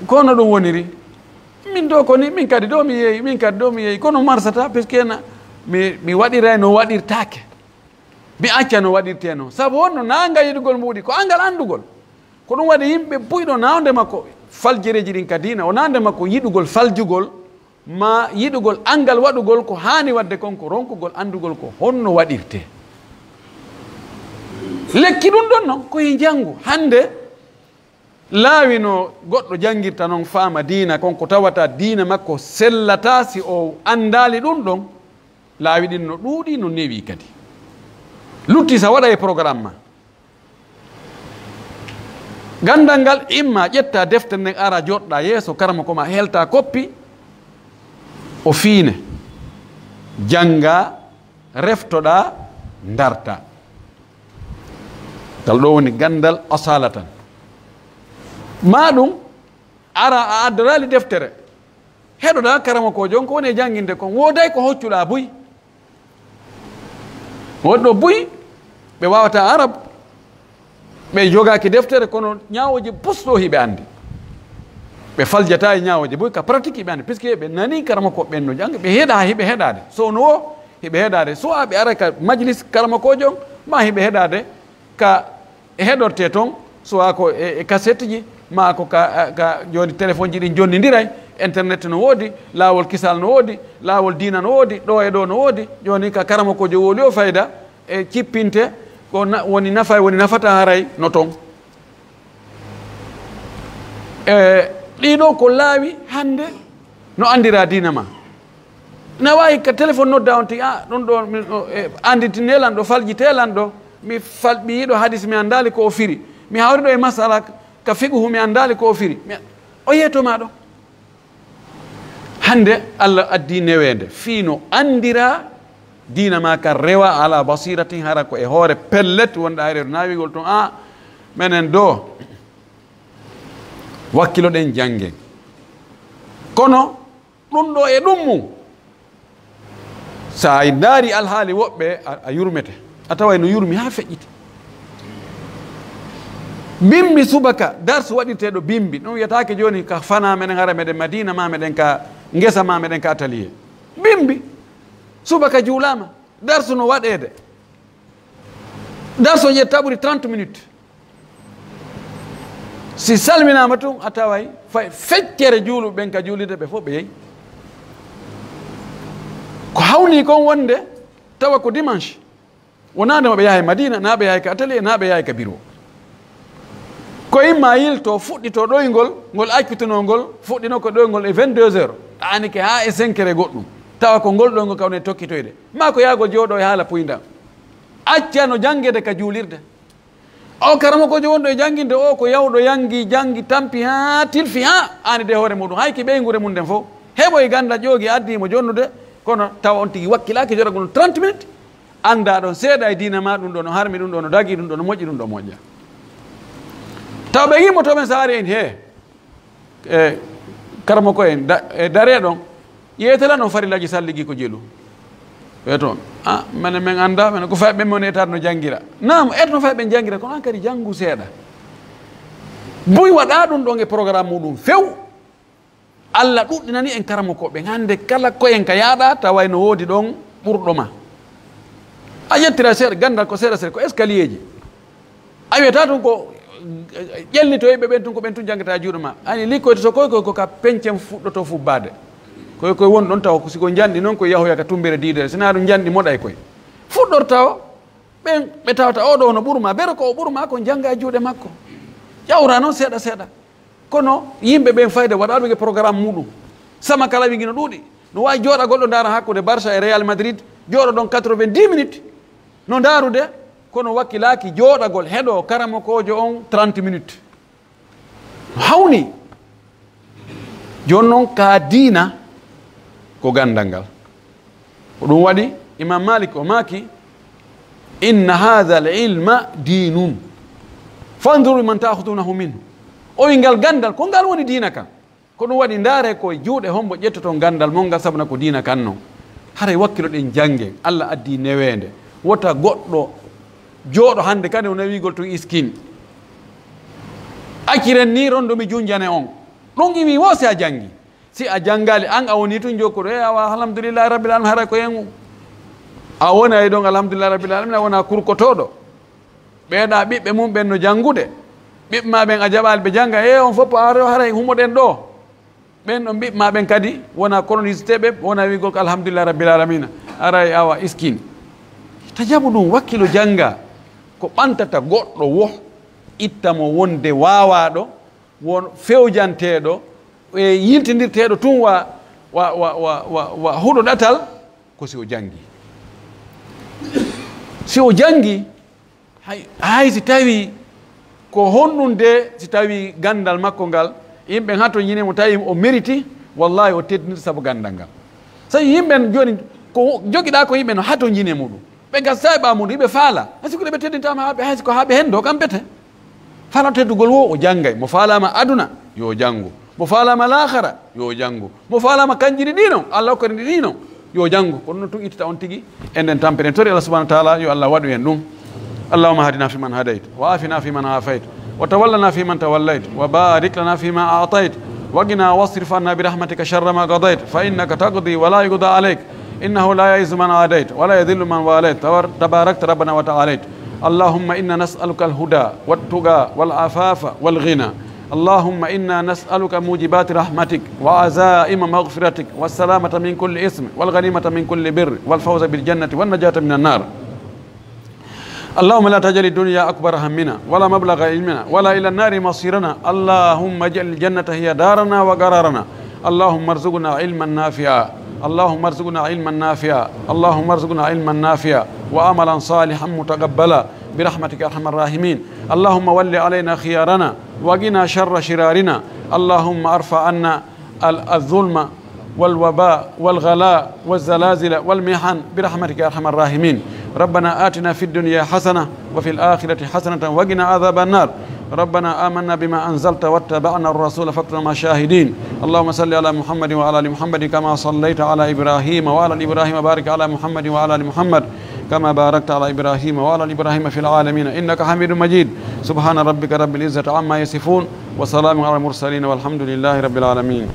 kono ɗum woniri min ɗo koni min kadi ɗo mi yeeyi min kadi ɗo mi yeeyi kono marsata puisque na mi waɗiray no waɗirtake mi acca no waɗirte no saabu wonno nanga yiɗugol mbuuɗi ko angal andugol ko ɗum waɗi yimɓe puyɗo nawde makko faljireji ɗin kadina o nawde makko yiɗugol faljugol ma yiɗugol angal waɗugol ko hani wadde kon ko ronkugol andugol ko honno waɗirte lekki ɗum ɗon noon koye janngu hande laawi no goɗɗo janngirta noon faama diina konko tawata diina makko sellata si o andali ɗum ɗon laawi ɗin no ɗuuɗi no newi kadi lutti sa waɗa e programme ma gandal ngal imma ƴetta deftere nden ara joɗɗa yeeso karama koma helta koppi o fiine janga reftoɗa darta tal ɗo woni gandal asala tan ma ɗum ara a addorali deftere heɗoɗa karama ko jon ko woni e janginde kon woday ko hoccuɗa buy woɗɗo buy ɓe wawata arab ɓe jogaki deftere kono ñawoji pusɗo hiɓe andi ɓe faljata e ñawoji buy ka pratique hiɓe andi puisque ɓe nani karama ko ɓen no janga ɓe heeɗa hiɓe heɗade sowno o hiɓe heɗade so a ɓe ara ka majlis karama ko jon ma hiɓe heɗade ka heɗorte toon soit ko e cassette ji ma ko ka joni téléphone ji ɗin jonnidiray internet no woodi laawol kisal no woodi laawol diina no woodi ɗo e ɗo no woodi joni ka karama ko jo woli o fayda e cippinte ko woni nafa woni nafata haray no toon ɗiɗo ko laawi hande no andira diina ma na wawi ka téléphone nodda on ti ɗum ɗo anditinelan ɗo faljitelan ɗo mi yiiɗo hadis mi andali ko o firi mi hawri ɗo e masala ka fiqhu mi andali ko o firi o yeytoma ɗo hande Allah addi newede fiino andira diina ma ka rewa ala basiratin hara ko e hoore pellet wonɗa hayre nawigol toon menen do wakkilo ɗen janggen kono ɗum ɗo e ɗum mum sa daari alhaali woɓɓe a yurmete a tawa no yurmi ha feƴƴiti bimbi subaka darsu waɗirteɗo bimbi ɗum wiyatake joni ka fana meɗen hara meɗen madina ma meɗen ka ngesa ma meɗen ka atelier bimbi subaka juulama darsu no waɗede darsu je taɓuri 30 minutes si salminama tun a taway fay feccere juuluɓe ɓen ka juulide ɓe fof ɓe yeeyi ko hawni kon wonde tawa ko dimanche wonandema ɓe yahay madina na ɓe yahay ka atelier na ɓe yahay ka bureau ko imma yilto fuɗɗito ɗoygol ngol accutinongol fuɗɗino ko ɗoygol e 22 heures anike ha e 5 heures goɗɗum tawa ko ngol ɗoygol kawne tokkitoyde ma ko yaago jooɗo e haala puyndam acca no jangede ka juulirde o karama ko wonɗo e janginde o ko yawɗo jangi tampi ha tilfi ha anide hoore muɗum hayki ɓeygure mum nden fof heɓoye ganda ƴoogi addimo jonnude kono tawa on tigi wakkilaki joragol 30 minutes anda ɗon seeɗa e diina ma ɗum ɗo no harmi ɗum ɗo no dagi ɗum ɗo no moƴƴi ɗum ɗo moƴƴa taw ɓe yimmotoɓen so ari en he karama ko en dare ɗon yeytela no farillaji salligi ko jeelu ɓe toon mene men anda mene ko fayi ɓen mon etade no jangira nam etno fayi ɓen jangira kono an kadi janggu seeɗa buy waɗa ɗum ɗon e programme muɗum few Allah ɗuɗɗinani en karama ko ɓen hande kala koyen ka yaaɗa taway no woodi ɗon ɓurɗo ma a yettira seeɗa gandal ko seeɗa seeɗa ko escalier ji a wiyata tun ko ƴellitoyeɓe ɓen tun ko ɓen tun janggata juuɗo ma ani likkoyde so koykoy koka pencen fuɗɗoto fubbade koy won ɗon taw siko janɗi noon koye yahoya ka tumbere didere sina ɗum janɗi moɗay koye fuɗɗortawa ɓe tawata oɗo no ɓurma bere ko o ɓurma ko jangga e juuɗe makko ƴawra noon seeɗa seeɗa kono yimɓe ɓen fayde waɗaɓe programme muɗum sama kala wi gino ɗuuɗi no wawi jooɗa goɗɗo dara hakkude Barça e Real Madrid jooɗo ɗon 90 minutes no darude kono wakkilaki jooɗagol heɗo karamo kojo on 30 minutes hawni joni noon ka diina ko gandal ngal ko ɗum waɗi Imam Malik o maaki inna hadha al ilma dinun fanduru man ta'khudunahu minhu o wi ngal gandal ko ngal woni diina kan ko ɗum waɗi ndaare koye juuɗe hombo ƴettoto gandal mon ngal sabuna ko diina kan noon haray wakkilo ɗen jangge Allah addi newende wota goɗɗo jooɗo hande kadi o nawigol to iskini acciren ni ronɗo mi junjane on ɗum imi wo si a jangi si a jangali an a woni tun jokkuɗo awa alhamdulillahi rabbil alamin haray ko hen a wona e ɗon alhamdulillahi rabbil alamin a wona kurkotoɗo ɓeeɗa ɓiɓɓe mum ɓen no jangude ɓiɓɓe ma ɓen a jaɓali ɓe janga on fof haray humoɗen ɗo ɓen ɗon ɓiɓɓe ma ɓen kadi wona colonisité ɓe wona wigol ko alhamdulillahi rabbil alamina aray awa iskini ta jaɓu ɗum wakkilo janga ko ɓantata goɗɗo wo ittamo wonde wawaɗo won fewjanteɗo e yiltidirteɗo tun wa huɗo ɗatal ko si o jangi si o jangi hay si tawi ko honɗum de si tawi gandal makko ngal yimɓe hatto ñinemo tawi o mériti wallahi o teddinta saabu gandal ngal sabi yimɓe joni ko joguiɗa ko yimɓe no hatto ñine muɗum ɓe gasta e ɓamuɗum yiɓe faala haysigo ɓe teddintama haysi ko haaɓe hen do kam bete fala teddugol wo o janggay mo faalama aduna yo janggo mo faalama lahara yo janggo mo faalama kanjini ɗino Allah hokkoriɗi ɗino yo janggo ko ɗum tun ittata on tigui enden tampere tori Allah subahanahu wa taala yo Allah waɗu hen ɗum اللهم اهدنا فيمن هديت وعافنا فيمن عافيت وتولنا فيمن توليت وبارك لنا فيما أعطيت وقنا واصرف عنا برحمتك شر ما قضيت فإنك تقضي ولا يقضى عليك إنه لا يعز من عاديت ولا يذل من واليت تباركت ربنا وتعاليت اللهم إنا نسألك الهدى والتقى والعفاف والغنى اللهم إنا نسألك موجبات رحمتك وعزائم مغفرتك والسلامة من كل إثم والغنيمة من كل بر والفوز بالجنة والنجاة من النار اللهم لا تجعل الدنيا أكبر همنا ولا مبلغ علمنا ولا إلى النار مصيرنا اللهم اجعل الجنة هي دارنا وقرارنا اللهم ارزقنا علما نافعا اللهم ارزقنا علما نافعا اللهم ارزقنا علما نافعا وعملا صالحا متقبلا برحمتك يا أرحم الراحمين اللهم ول علينا خيارنا وقنا شر شرارنا اللهم ارفع عنا الظلم والوباء والغلاء والزلازل والمحن برحمتك يا أرحم الراحمين ربنا آتنا في الدنيا حسنة وفي الآخرة حسنة وقنا عذاب النار ربنا آمنا بما أنزلت واتبعنا الرسول فاكتبنا شاهدين اللهم صل على محمد وعلى آل محمد كما صليت على إبراهيم وعلى آل إبراهيم بارك على محمد وعلى آل محمد كما باركت على إبراهيم وعلى آل إبراهيم في العالمين إنك حميد مجيد سبحان ربك رب العزة عما يصفون وسلام على المرسلين والحمد لله رب العالمين.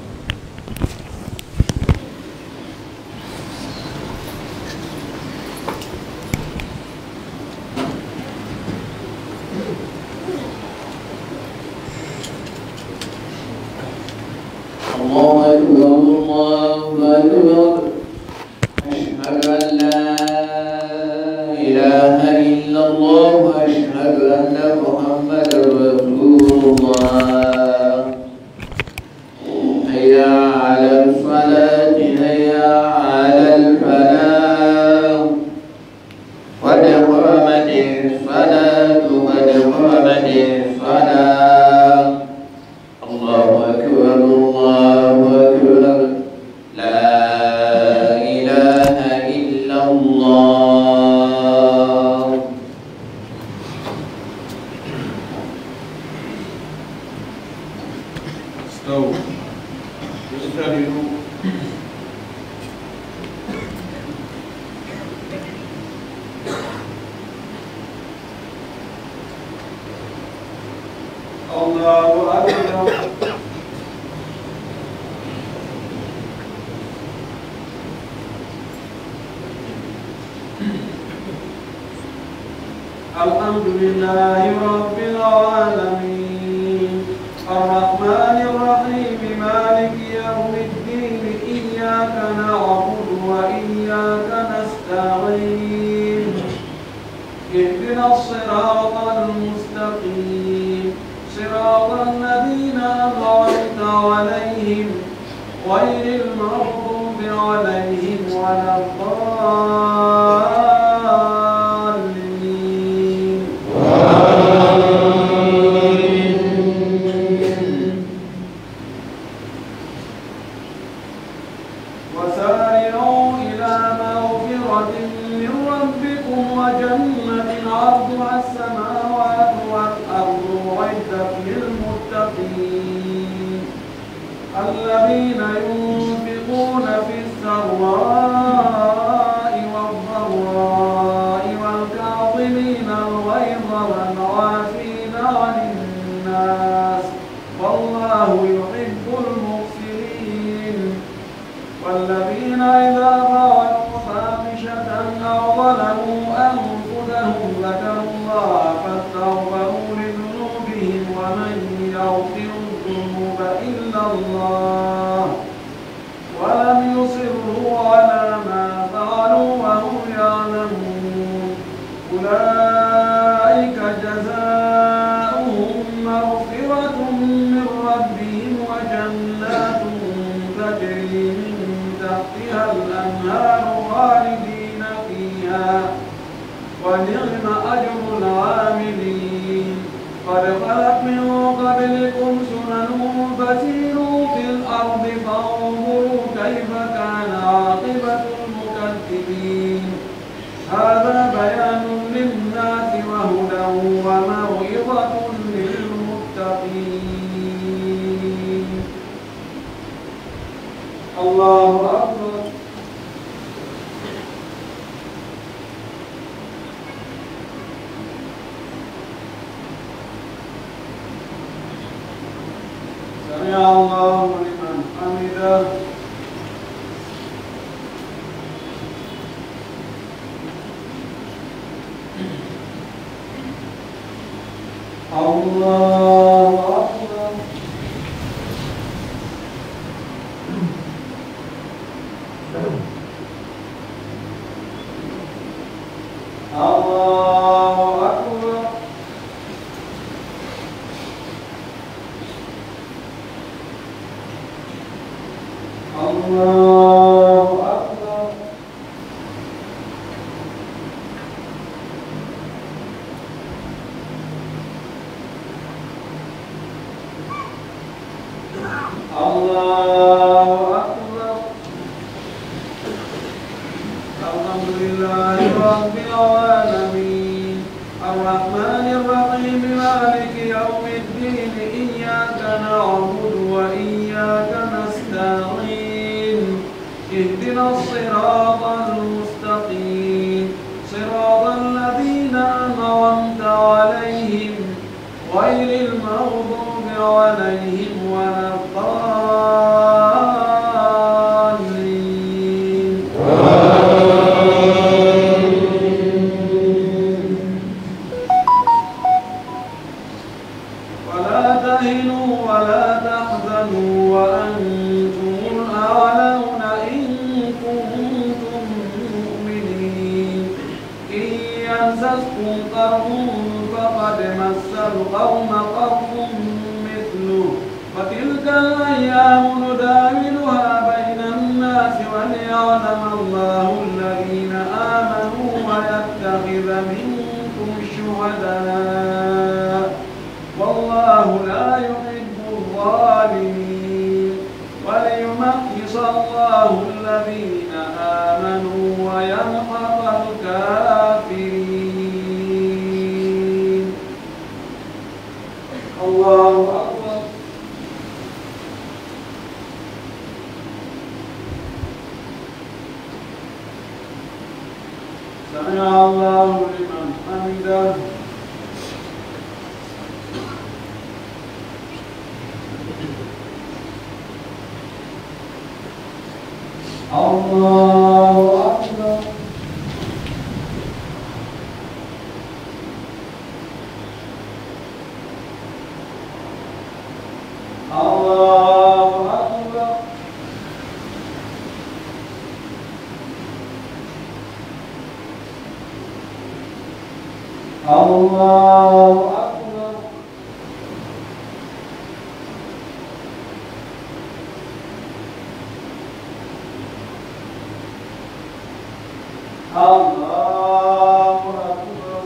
الله أكبر الله أكبر أشهد أن لا إله إلا الله وأشهد أن محمدا رسول الله هيا على الصلاة هيا على الفلاح قد قامت الصلاة قد قامت الصلاة الله أكبر الله أكبر لا إله إلا الله استووا استعدلوا الله أكبر الحمد لله رب العالمين الرحمن الرحيم مالك يوم الدين إياك نعبد وإياك نستعين اهدنا الصراط المستقيم صراط الذين أنعمت المتقين الذين ينفقون في السراء والضراء والكاظمين الغيظ والعافين عن الناس والله يحب المحسنين والذين إذا فعلوا فاحشة أو ظلموا أنفسهم ذكروا الله فاستغفروا لذنوبهم ومن يغفر الذنوب إلا الله ولم يصروا على ما فعلوا وهم يعلمون أولئك جزاؤهم مغفرة من ربهم وجنات تجري من تحتها الأنهار خالدين فيها ونعم أجر العاملين قد خلت من قبلكم سنن فسيروا في الأرض فانظروا كيف كان عاقبة المكذبين هذا بيان للناس وهدى وموعظة للمتقين الله أكبر سمع الله لمن حمده الله أكبر الله أكبر الله أكبر الله أكبر الحمد لله رب العالمين الرحمن الرحيم مالك يوم الدين إياك نعبد وإياك نستعين اهدنا الصراط المستقيم صراط الذين أنعمت عليهم غير المغضوب عليهم ولا الضالين ولا تهنوا ولا تحزنوا وأنتم الأعلون إن كنتم مؤمنين إن يمسسكم قرح فقد مس القوم قرح مثله وتلك الأيام نداولها بين الناس وليعلم الله الذين آمنوا ويتخذ منكم شهداء والله لا يحب الظالمين وليمحص الله الذين آمنوا ويمحق الكافرين الله أكبر سمع الله لمن حمده الله أكبر الله أكبر الله أكبر الله أكبر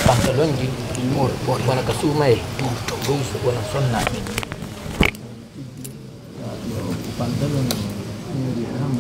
pantalon di timur buat wana kasumay terus wana sonna pantalon di ham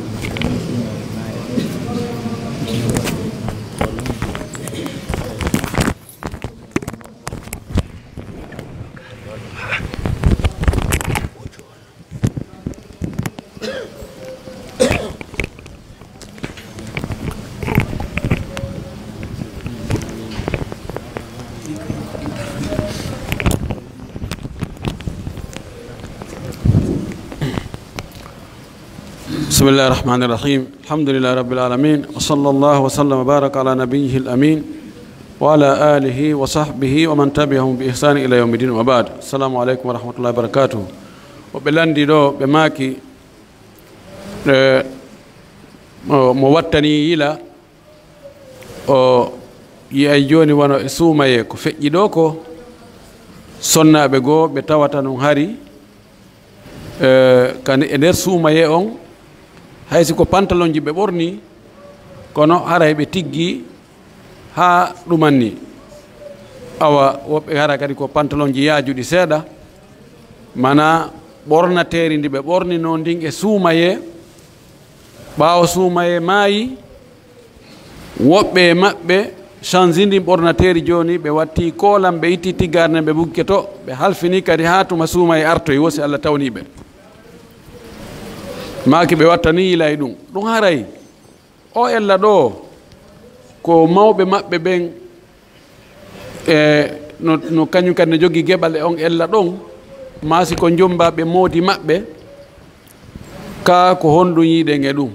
بسم الله الرحمن الرحيم الحمد لله رب العالمين وصلى الله وسلم وبارك على نبيه الأمين وعلى آله وصحبه ومن تبعهم بإحسان إلى يوم الدين وبعد السلام عليكم ورحمة الله وبركاته وبلندي دو بماكي موتني إلى يأيوني وانا إسوما يكو فجدوكو سنة بغو بتاوتانو هاري كان إدر سوما يأون haysi ko pantalon ji be borni kono haray be tiggi ha dumanni awa wobbe hara kadi ko pantalon ji yaajudi seeda mana borna teri ndi be borni non ding e suumaye baawo suumaye maayi wobbe mabbe chanzindi borna teri joni be watti kolam be itti tigarne be buggeto be halfini kadi hatuma suumaye arto e wosi Allah tawni be maaki be wattani ilay ɗum haray o ella ɗo ko mawɓe maɓɓe ɓen no kañum kadi ne jogii geɓal e on ella ɗon maasi ko jombaɓe moodi maɓɓe ka ko honɗum yiiɗen e ɗum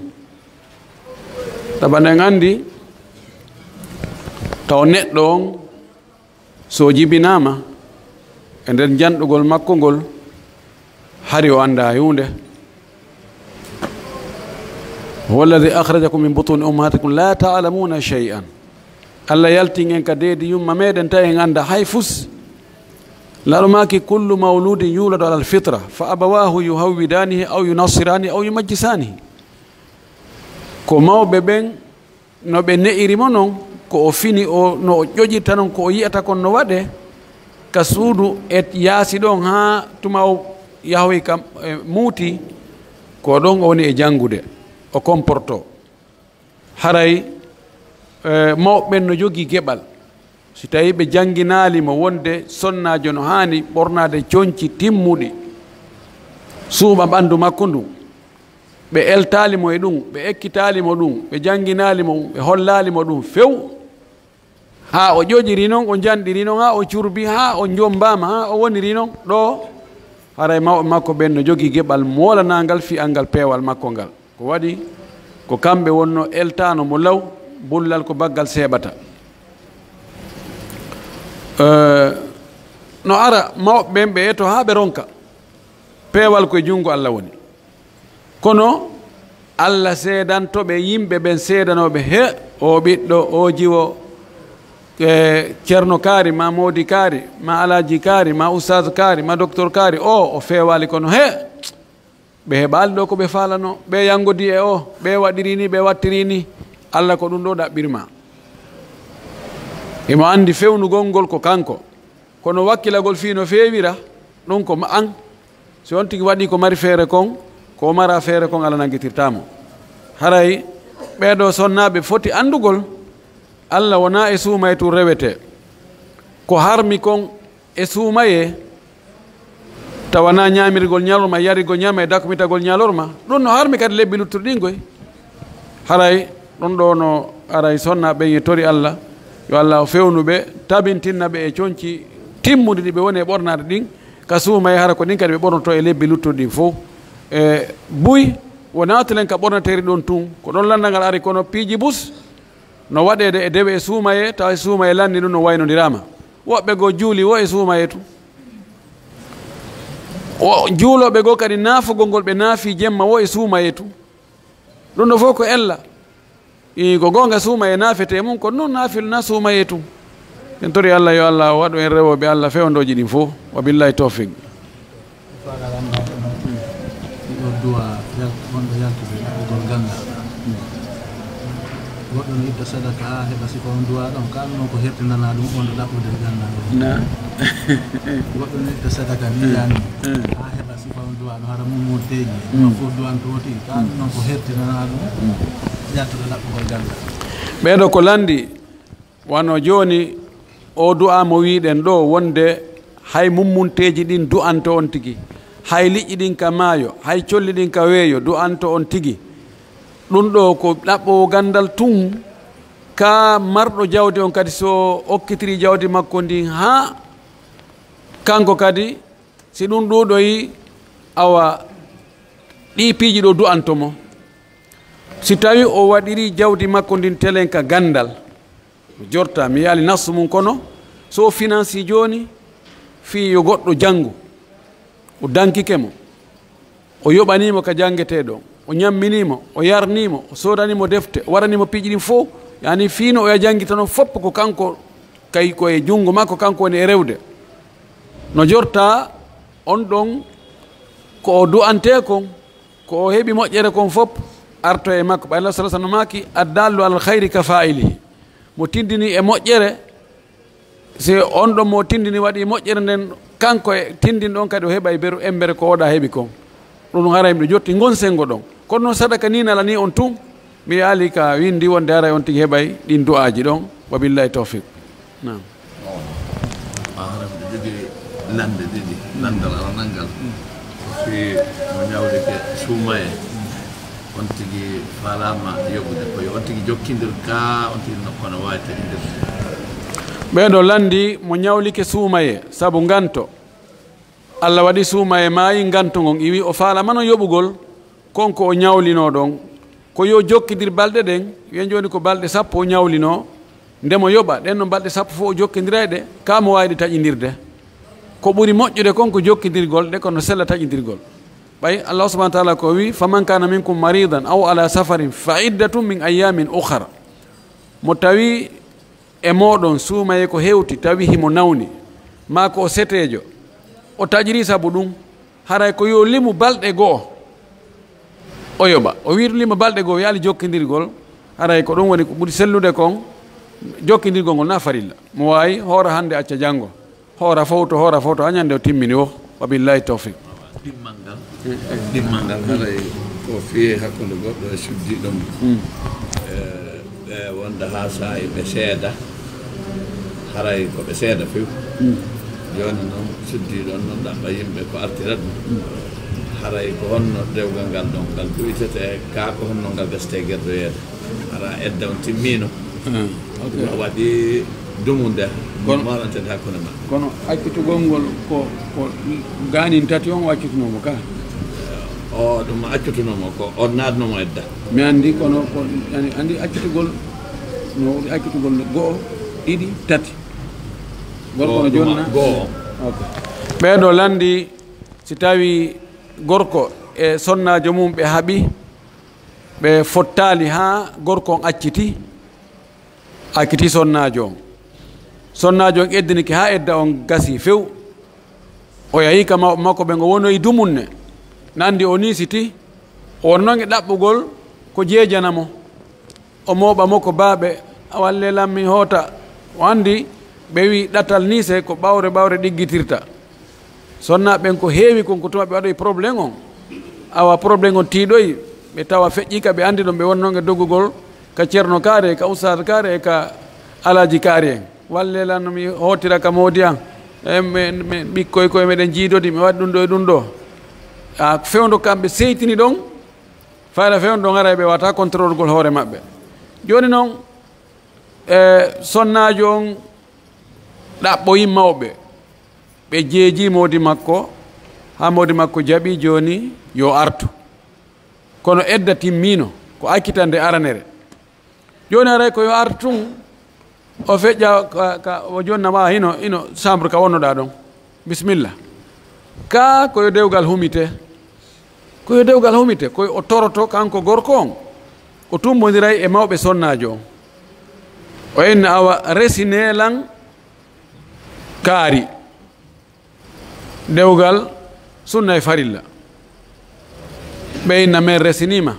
taba nden anndi taw neɗɗo on so jibinama e nder janɗugol makko ngol hari o annda hunde هو الذي أخرجكم من بطون أمهاتكم لا تعلمون شيئا الله يلتين إنك ديدي يوم ميدن تاين عند حيفوس لرماكي كل مولود يولد على الفطرة فأبواه يهودانه أو ينصرانه أو يمجسانه ko mawɓe ɓen no ɓe ne'irimo noon ko o fini o no o ƴoƴirta noon ko o yiyata kon no waɗe ka suudu e yaasi ɗon ha tuma o yahoy kam muuti ko ɗon o woni e janngude o comporto haray mawɓen no jogii geɓal si tawi ɓe jannginaalimo wonde sonnaajo no haani ɓornaade coñci timmuɗi suuɓa ɓanndu makko ndu ɓe eltaalimo e ɗum ɓe ekkitaalimo ɗum ɓe jannginaalimo ɓe hollaalimo ɗum few haa o ƴoƴiri noon o janɗiri noon haa o curbi haa o jombama haa o woniri noon ɗo haray mawɓe makko ɓen no jogii geɓal moolanangal fi'alngal peewal makko ngal ko waɗi ko kamɓe wonno eltano mo law bullal ko baggal seeɓata no ara mawɓe ɓen ɓe eto haa ɓe ronka peewal koye junngo Allah woni kono Allah seedantoɓe yimɓe ɓen seedanoɓe he o ɓiɗɗo o jiwo ceerno kaari ma moodi kaari ma alaji kaari ma oustad kaari ma docteur kaari o feewali kono he ɓe heɓali ɗo ko ɓe falano ɓe yangodi e o ɓe waɗiri ni ɓe wattiri ni Allah ko ɗum ɗo ɗaɓɓirma imo andi fewnugol ngol ko kanko kono wakkilagol fi no feewira ɗum ko an si on tigi waɗi ko mari feere kon ko mara feere kon Allah nangitirtamo haray ɓeɗo sonnaɓe foti andugol Allah wona e suumaye tu rewete ko harmi kon e suumaye tawana ñamirgol ñalorma yarigol ñama e dakumitagol ñalorma ɗum no harmi kadi lebbi luttuɗingoy haray ɗum ɗo no aray sonnaɓe e tori Allah yo Allah o fewnuɓe tabintinnaɓe e coñci timmude ɗi ɓe woni e ɓornade ɗin ka suumaye hara ko ɗin kadi ɓe ɓornoto e lebbi luttuɗi ɗin fof e buy wonatelen ka ɓornateri ɗon tun ko ɗon landagal ari kono piiji bus no waɗede e dewe e suumaye tawa suumaye lanni ɗum no waynodirama woɓɓe goo juuli wo e suumaye tu o juuloɓe goo kadi naafugol ngol ɓe naafi jemma wo e suumaye tu ɗum ɗo fof ko ella I ko gonga suumaye naafete mum ko noon naafil na suumaye tu en tori Allah yo Allah waɗu en rewoɓe Allah fewndoji ɗin fof wa billahi tawfiq goɗɗo no itta sadaka heɓa sifa on duwa ɗon ka non ko hertinana ɗum on ɗo ɗaɓɓude ganna goɗɗo no itta sadaka niyani ha heɓa sifa on duwa no hara mum teji ma fof duwanto woti ka non ko hertinana ɗum yaltuɗo ɗaɓɓugol ganna ɓeɗo ko landi wano joni o du'a mo wiɗen ɗo wonde hay mummunteji ɗin du'anto on tigi hay liƴƴi ɗin ka maayo hay colli ɗin ka weeyo du'anto on tigi ɗum ɗo ko ɗaɓɓo gandal tun ka marɗo jawdi on kadi so okkitiri jawdi makko ndin ha kanko kadi si ɗum ɗuɗoyi awa ɗi piiji ɗo du'antomo si tawi o waɗiri jawdi makko ndin telen ka gandal jorta mi yaali nasu mum kono so finance joni fi yo goɗɗo janngu o dankike mo o yoɓanimo ka jangeteɗo o ñamminimo o yarnimo o sodanimo defte o waranimo piiji ɗin fof yani fiino o ya janngitano fopp ko kanko kay koye junngo makko kanko woni e rewde no jorta on ɗon ko o du'ante kon ko o heɓi moƴƴere kon fopp arto e makko ɓayla sala no maki addallu alal hayri ka fa'ilihi mo tindini e moƴƴere si on ɗon mo tindini waɗi moƴƴere nden kanko e tindin ɗon kadi o heɓa e beru embere ko oɗa heɓi kon ɗum haray miɗo jotti gon sengo ɗon kono noon sadaka ni nala ni on tun mi yaali ka windi wonde haray on tigi heɓay ɗin du'aji ɗon wa billahi tawfiq nam hara mbiɗo jogui lande ɗiɗi landal aranangal fi mo ñawde ke suumaye on tigi falama yoɓude koyo on tigi jokkidir ka on tigi nokkono wawi taƴidirde ɓeɗo landi mo ñawlike suumaye saabu ganto Allah waɗi suumaye maayi gantogon iwi o faalama no yoɓugol konko o ñawlino ɗon ko yo jokkidir balɗe ɗen wiyen joni ko balɗe sappo o ñawlino ndemo yoɓa ɗen no balɗe sappo fof o jokkidiray ɗe ka mo wawi ɗe taƴidirde ko ɓuri moƴƴude konko jokkidirgol ɗe kono sella taƴidirgol ɓay Allah subahana wa taala ko wi faman kana minkum maridan aw ala safarin fa iddatum min ayamin ukhra mo tawi e moɗon suumaye ko hewti tawi himo nawni ma ko o setejo o taƴiri sabu ɗum haray ko yo limu balɗe goo o yoɓa o wi lima balɗe goo yaali jokkidirgol haray ko ɗum woni ko ɓuri sellude kon jokkidirgol ngol na farilla mo wawi hoora hande acca janggo hoora fowto hañande o timmini o wa billahi tawfiq ɗimmal ngal haray ko fiye hakkude goɗɗo e suddiɗo mum ɓe wonda ha saayi ɓe seeda haray ko ɓe seeda few joni noon suddiɗon noon ɗaɓɓa yimɓe ko artira ɗum haray ko honno dewgal ngal ɗon ngal duƴitete ka ko honno ngal geste guerɗoyeede hara edda on timmino a waɗi dumude morantede hakkude ma kono accitugol ngol ko ganin tati on accitunomo ka o ɗum accutunomo ko on naatnomo edda mi andi kono ko andi accitugol no accitugol go'o ɗiɗi tati gorko no jonna go'o ɓeɗo landi si tawi gorko e sonnajo mum ɓe haaɓi ɓe fottali ha gorko on akkiti sonnajo on sonnajo on eddiniki ha edda on gasi few o yahi ka mawɓe makko ɓe ngo wonoyi dumunne nandi o nisiti o noon e ɗaɓɓugol ko jeejanamo o mooɓa makko baaɓe wallelam min hoota o andi ɓe wi ɗatal nise ko ɓawre ɗiggitirta sonnaɓen ko heewi kon ko tuma ɓe waɗoyi probléme on awa probléme on tiiɗoyi ɓe tawa feƴƴika ɓe andi ɗon ɓe wonnoon e doggugol ka ceerno kaare ka oustade kaare ka alaji kaari en wallelan mi hootira ka moodi an ɓikkoy koye meɗen jiidodi mi waɗi ɗum ɗo e ɗum ɗo a fewndo kamɓe seytini ɗon fayla fewndo ɗon ara ɓe wata contrôle gol hoore maɓɓe joni noon sonnajo on ɗaɓɓoyi mawɓe ɓe jeeji mawdi makko ha mawdi makko jaɓi joni yo artu kono edda timmino ko akkitande aranere joni aray ko yo artu o feƴƴa o joni nama ino chambre ka wonnoɗa ɗon bisimilla ka koyo dewgal humite koye o toroto kanko gorko on o tumbodiray e mawɓe sonnajo on o inni awa resinelan kaari dewgal sunna e farilla ɓe inna men resinima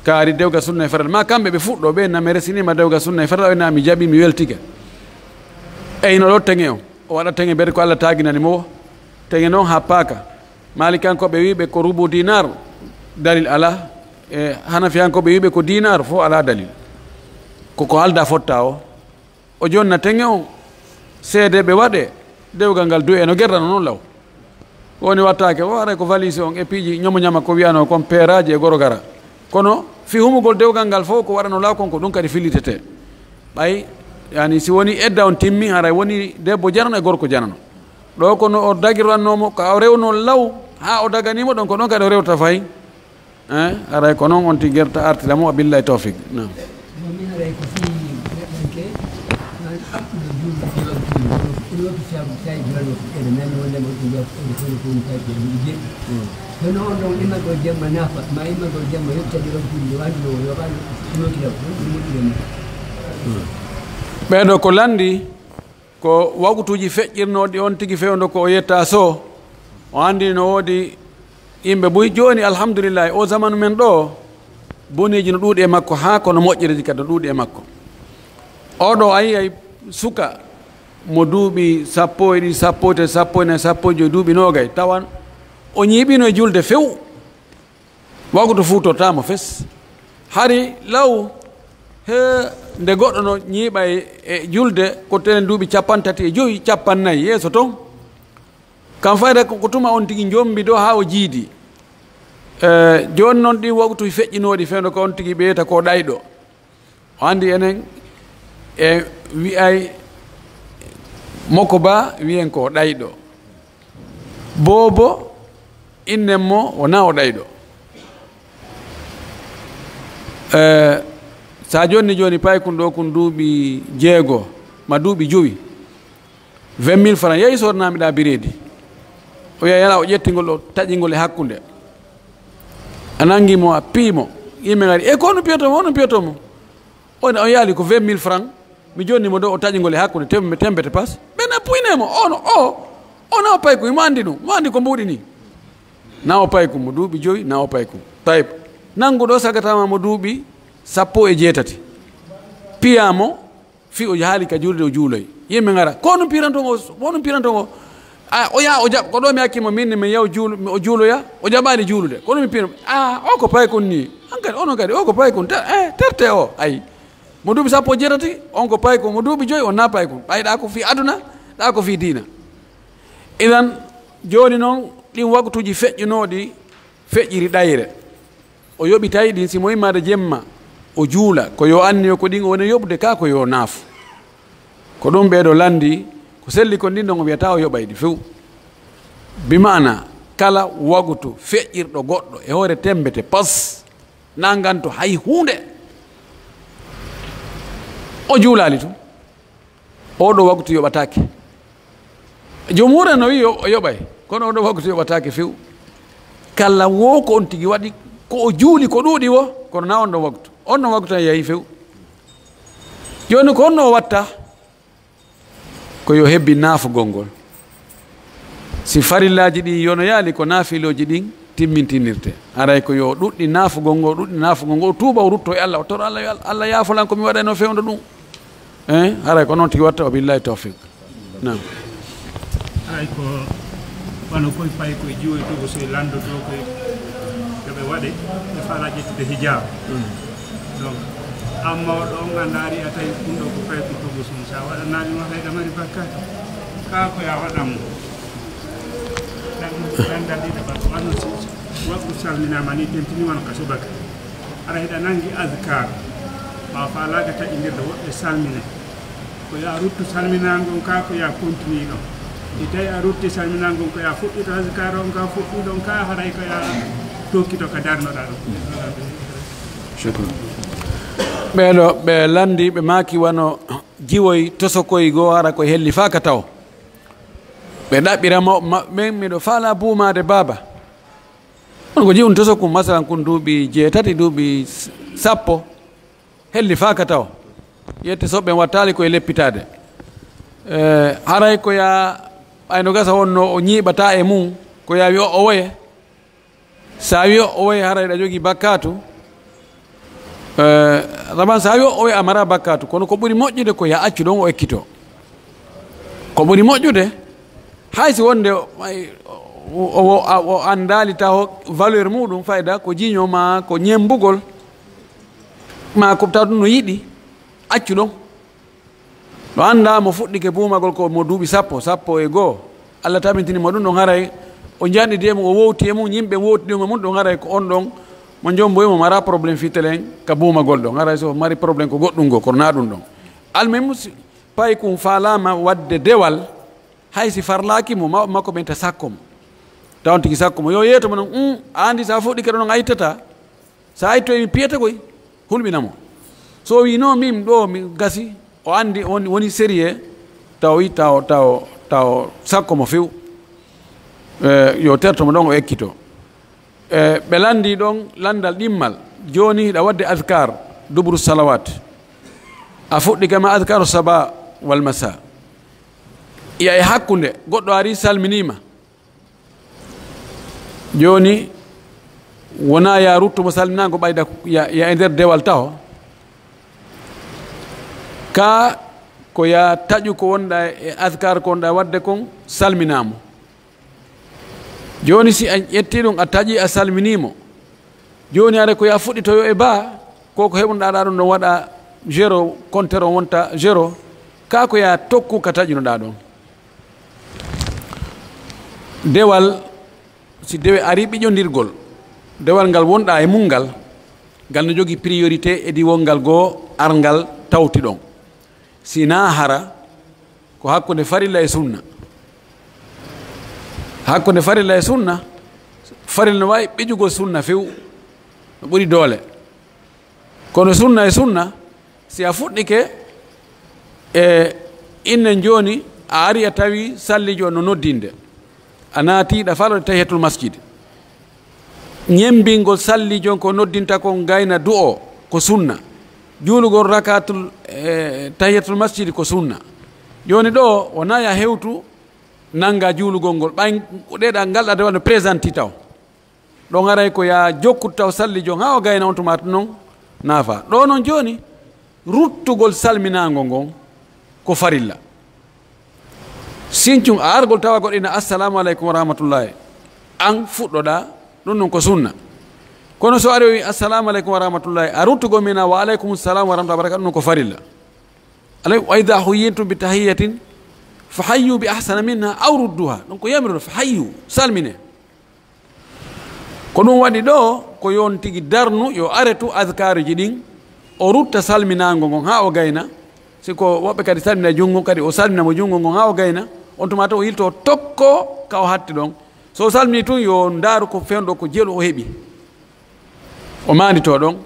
kaari dewgal sunna e farilla ma kamɓe ɓe fuɗɗo ɓe inna men resinima dewgal sunna e farilla o inna mi jaɓi mi weltiga eyno ɗo teŋe o waɗa teŋe mbede ko Allah taginani mo teŋe noon ha paaka malikankoɓe wiɓe ko rubu dinar dalil ala e hanafiyankoɓe wiɓe ko dinar fof ala dalil koko halda fotta o jonna teŋe o seede ɓe waɗe dewgal ngal du'e no gerdano noon law woni wattake o aray ko valise on e piiji ñomo ñama ko wiyano comme peeraji e goro gara kono fi humugol dewgal ngal fof ko waɗano law kon ko ɗum kadi fillitete ɓay yani si woni edda on timmi haray woni debbo janano e gorko janano ɗo kono o dagirannomo ko o rewno law ha o daganimo ɗon ko ɗon kadi o rewta fayi aray ko noon on ti gerta artilamo billahi tawfiq nam ɓeɗo ko landi ko wagutuji feƴƴirnoɗi on tigi fewndo ko o yetta so o andi no woodi yimɓe boyi joni alhamdulillah o zamanu men ɗo boniji no ɗuuɗi e makko ha kono moƴƴereji kadi no ɗuuɗi e makko oɗo a yiyay suka mo duuɓi sappo e ɗiɗi sappo te sappo e nayi sappo e joyi duuɓi nogay tawan o ñiiɓino e julde few wagutu futotamo fes hari law he nde goɗɗo no ñiiɓa e julde ko tenen duuɓi 35 capannayyi yeeso toon kam fayda ko tuma on tigi jombi ɗo ha o jiidi joni noon ɗi waktu feƴƴinoɗi fewno ko on tigi ɓeyta ko ɗayɗo o andi enen e wiyay moko ba wiyen ko ɗayɗo bobo innen mo wona o ɗayɗo sa joni pay kun ɗo kun duuɓi 6 ma duuɓi 5 20 000 francs yeeyi sornamiɗa biredi o wiya yala o ƴettingol o taƴingol e hakkude a nangimo a piimo yimɓe gari e ko ono piyotomo on yaali ko 20 000 francs mi jonnimo ɗo o taƴingol e hakkude tembete pas ɓene puynemo ona o paykum mo andi ɗum mo andi ko mbuɗi ni na o paykum mo duuɓi 5 na o paykum tayib nanguɗo sagatama mo duuɓi 16 piyamo fi o haali ka julde o juuloy yimɓe gara ko ono pirantogo o yaa o jaɓ ko ɗo mi hakkimo minne mi yaw o juuloya o jaɓani juulude kono mi pino o ko pay kon ni an kadi onon kadi o ko pay kon terte o ayi mo duuɓi 17 on ko pay kon mo duuɓi 5 on na pay kon ɓayɗa ko fi aduna ɗa ko fi diina idan joni noon ɗin waktuji feƴƴunoɗi feƴƴiri ɗayre o yoɓitay ɗin simo yimmade jemma o juula ko yo anniyo ko ɗin o woni yoɓde ka ko yo naafu ko ɗum ɓeɗo landi ko selli ko ndin ɗon o wiyata o yoɓayɗi few bimana kala wagutu feƴƴirɗo goɗɗo e hoore tembete pas nanganto hay hunde o juulali tum oɗo wagutu yoɓatake jomura no wi o yoɓay kono oɗo wagutu yoɓatake few kala wo ko on tigi waɗi ko o juuli ko ɗuuɗi wo kono na on ɗon waktu tan yeehi few joni ko onno watta ko yo hebbi naafugol ngol si farillaji ɗi yono yaali ko naafiloji ɗin timmintinirte aray ko yo ɗuɗɗi naafugol ngol tuuba o rutto e Allah o toro Allah yaafolan komi waɗano fewndo ɗum aray ko noon tigi watta o billahi tawfiq nam ay ko wano koye payi koye jiwoy togo so landoto koye yoɓe waɗe e fala ƴettude hijab donc amma o ɗo gandari a tawi ɗum ɗo ko payi ko togo sum sa waɗananima hayɗa mari bakkata ka ko ya waɗanmo dandalɗiɗa ba ko wanno waktu salminama ni tentini wona ka subaka ara heɗa nangi adkar ma falaga taƴidirde woɓɓe salmine ko ya ruttu salminagon ka ko ya continue ɗon i tawi a rutti salminagon ko ya fuɗɗito adkar on ka fuɗɗi ɗon ka haray ko ya tokkito ko darnoɗa ɗon ɓeɗo ɓe landi ɓe maki wano jiwoy tosokoy goo ara koye helli fa ka taw ɓe ɗaɓɓirama maɓɓe miɗo faala buumade baaba on ko jiwon tosokum masalan kun duuɓi 7 duuɓi 10 helli fa ka taw yette soɓɓe wattali koye leppitade haray koya ayno gasa wonno o ñiiɓata e mum ko ya wi o woye sa wi o woye haray ɗa jogui bakkatu raban sa wi o woye amara bakkatu kono ko ɓuuri moƴƴude ko ya accu ɗon o ekkito ko ɓuuri moƴƴude haysi wonde o andali taw valeur muɗum fayda ko jiño ma ko ñembugol ma ko taw ɗum no yiɗi accu ɗon ɗo anda mo fuɗɗike buumagol ko mo duuɓi 10 Allah tabintini mo ɗum ɗon haray o janɗidi mo o wowti e mum yimɓe wowtidimo mum ɗon haray ko on ɗon mo jomboyimo mara probléme fitelen ka buumagol ɗon haray so mari probléme ko goɗɗum go kono na ɗum ɗon almem payi kum falama wadde dewal haysi farlakimo makko ɓen ta sakkomo tawn tigi sakkomo yo yeetomo noon a andi sa fuɗɗike ɗo ɗon a ittata sa ittoye mi piyata koye hulɓinamo so wi no min ɗo mi gasi o andi woni sérieux taw wi taw sakkomo few yo tertomo ɗon o ekkito ɓe landi ɗon landal ɗimmal joni hiɗa wadde adkar dubru salawat a fuɗɗike ma adkaru saba wal masa iya e hakkunde goɗɗo ari salminima joni wona ya ruttumo salminago ɓayda ya e nder dewal taw ka ko ya taƴu ko wonɗa e adkar ko wonɗa wadde kon salminamo joni si a ƴetti ɗum a taƴi a salminimo joni are ko ya fuɗɗitoyo e ba koko heɓunoɗa ɗum ɗon waɗa 0 compteur o wonta 0 ka ko ya tokku ka taƴunoɗa ɗon dewal si dewe ari ɓiƴodirgol dewal ngal wonɗa e mum ngal no jogui priorité e diwolngal goo arngal tawti ɗon sina hara ko hakkude farilla e sunna hakkude farilla e sunna farilla no wawi ɓiƴugol sunna few no ɓuuri doole kono sunna e sunna si a fuɗɗike e innen joni a ari a tawi sallijo no noddinde a naatiɗa falode tahiyatul masjid ñembingol sallijon ko noddinta kon gayna du'o ko sunna juulugol rakatul tahiyatul masjid ko sunna joni ɗo wona ya hewtu nanga juulugol ngol ɓay ɗeɗa ngalɗa de wano présenti taw ɗon aray ko ya jokkut taw sallijon ha o gayna on tumata noon naafa ɗo noon joni ruttugol salminago ngon ko farilla sincum a argol tawa goɗɗina assalamu aleykum wa rahmatullahi an fuɗɗoɗa ɗum noon ko sunna kono so ari o wi assalamu aleykum wa rahmatullahi a ruttugol mina wa aleykum salam wa rahmatullahi barakatu ɗum ko farilla alay wa ida huyintum bi tahiyatin fa hayyu bi ahsana minha aw rudduha ɗum ko yamiroɗo fa hayyu salmine ko ɗum waɗi ɗo ko yon tigui darnu yo aretu adkaruji ɗin o rutta salminago ngon ha o gayna siko woɓɓe kadi salmina junngo kadi o salminamo junngo ngon ha o gayna on tuma to o yilto tokko ka o hatti ɗon so salmini tun yo ndaaru ko fewɗo ko jeelu o heeɓi o mandito ɗon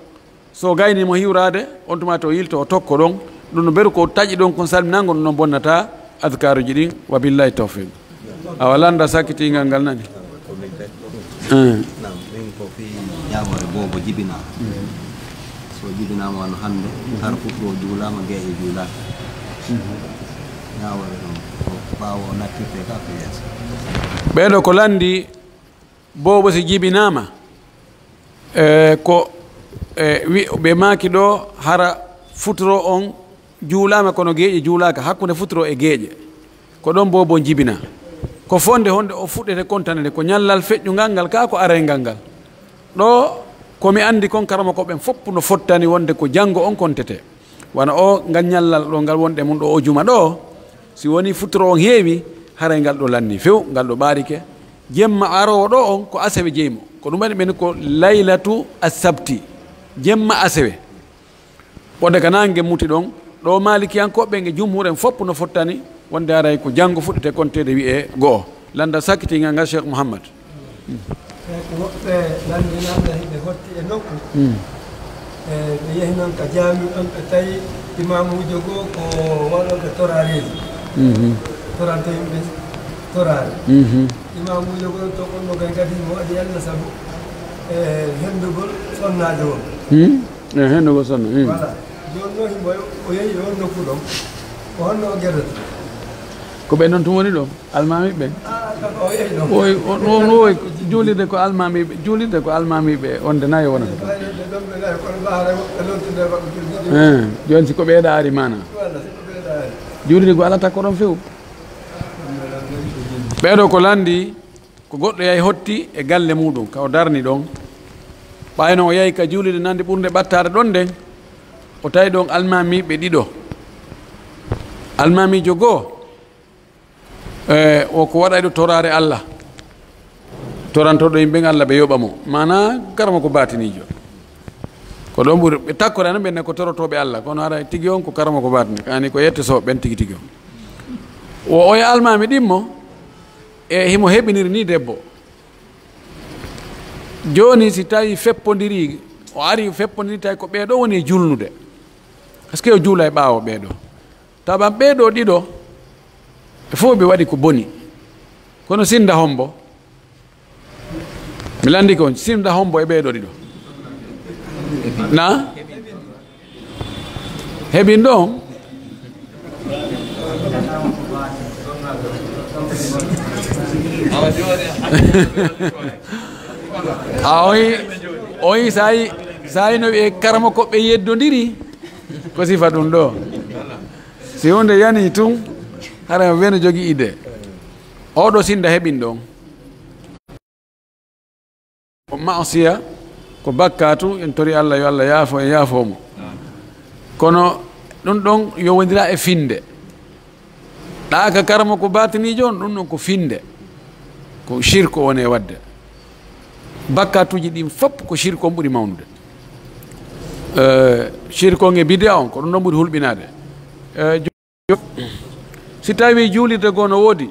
so gaynimo hiwrade on tuma to o yilto o tokko ɗon ɗum no beru ko taƴi ɗon kon salminago ɗum noon bonnata adkaruji ɗin wa billahi tawfiq awa landa sakkitingal ngal nani nam min ko fi ñamore bobo jibina so jibinama wano hande har fuɗɗo juulama gueƴe juulaka ñawore ɗum ko ɓawo nattirte ka ko yeeso ɓeɗo ko landi bobo si jibinama ko ɓe maki ɗo hara futoro on juulama kono gueƴe juulaka hakkude futoro e gueƴe ko ɗon bobo jibina ko fonde honde o fuɗɗete kontanede ko ñallal feƴƴungal ngal ka ko arengal ngal ɗo komi andi kon karama ko ɓen fopp no fottani wonde ko janngo on kontete wana o ngal ñallal ɗo ngal wonɗe mum ɗo o juma ɗo si woni futoro on heewi haray ngal ɗo lanni few ngal ɗo ɓaarike jemma arowo ɗo on ko asewe jeymo ko ɗum waɗi ɓen ko laylatu asabti jemma asewe ɓodde ka nangue muti ɗon ɗo malikiyankoɓe nge jumhuren fopp no fottani wonde haray ko janngo fuɗɗete kontede wiye go'o landa sakkitingal ngal cheikh mouhammad ko woɓɓe landinaɓe ɓe hotti e nokku ɓe yehi noon ka jaami ɗon ɓe tawi imamujo goo ko waɗoɓe torareji torante yimɓe torare imamujo goo to gonno kay kadi mo waɗi allah saabu hendugol sonnade won hendugol sonna voilà joni noon himo o yehi on nokku ɗon ko honno o guerdata ko ɓe noon tum woni ɗo almamiɓe on woy juulide ko almamiɓe juulide ko almamiɓe onde nayi wonata joni siko ɓeeɗa ari mana juulide ko alata ko ɗon few ɓeeɗo ko landi ko goɗɗo yahi hotti e galle muɗum ka o darni ɗon ɓayno o yahi ka juulide nande ɓurde ɓattade ɗon nden o tawi ɗon almamiɓe ɗiɗo almamijo goo o ko waɗa ɗo torare allah torantoɗo yimɓe allah ɓe yoɓa mo mana karama ko batinijo ko ɗon ɓuri ɓe takkore nan ɓenne ko torotoɓe allah kono ara tigi on ko karama ko batini kani ko yettesoɓe ɓen tigi tigi on o oya almami ɗimmo e himo heɓiniri ni debbo joni si tawi feppodiri o ari feppodiri tawi ko ɓeeɗo woni e julnude par ce que o juula e ɓaawo ɓeeɗo tawa ɓeeɗo ɗiɗo e fof ɓe waɗi ko boni kono sinda hombo mi landi ko sinda hombo e ɓeeɗo ɗiɗo na heɓin ɗon a oyi sayi no ɓe karama ko ɓe yeddodiri ko sifa ɗum ɗo si hunde yani tun hara weno jogui idée oɗo sinda heɓin ɗon ko masiya ko bakkatu en tori allah yo allah yaafo e yaafomo kono ɗum ɗon yo wondira e finde ɗaka karama ko batinijo on ɗum ɗon ko finde ko shirko woni e wadde bakkatuji ɗin fopp ko shirko on ɓuuri mawnude shirko on e bidea on ko ɗum ɗon ɓuuri hulɓinade si tawi juulirde goo no woodi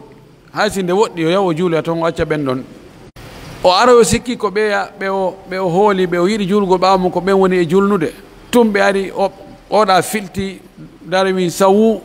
hay si nde woɗɗi yo yawo juuloya toon o acca ɓen ɗon o ara o sikki ko ɓe o hooli ɓe o yiɗi juulgol ɓaawmo ko ɓen woni e julnude tum ɓe ari oɗa filti dari wi sawu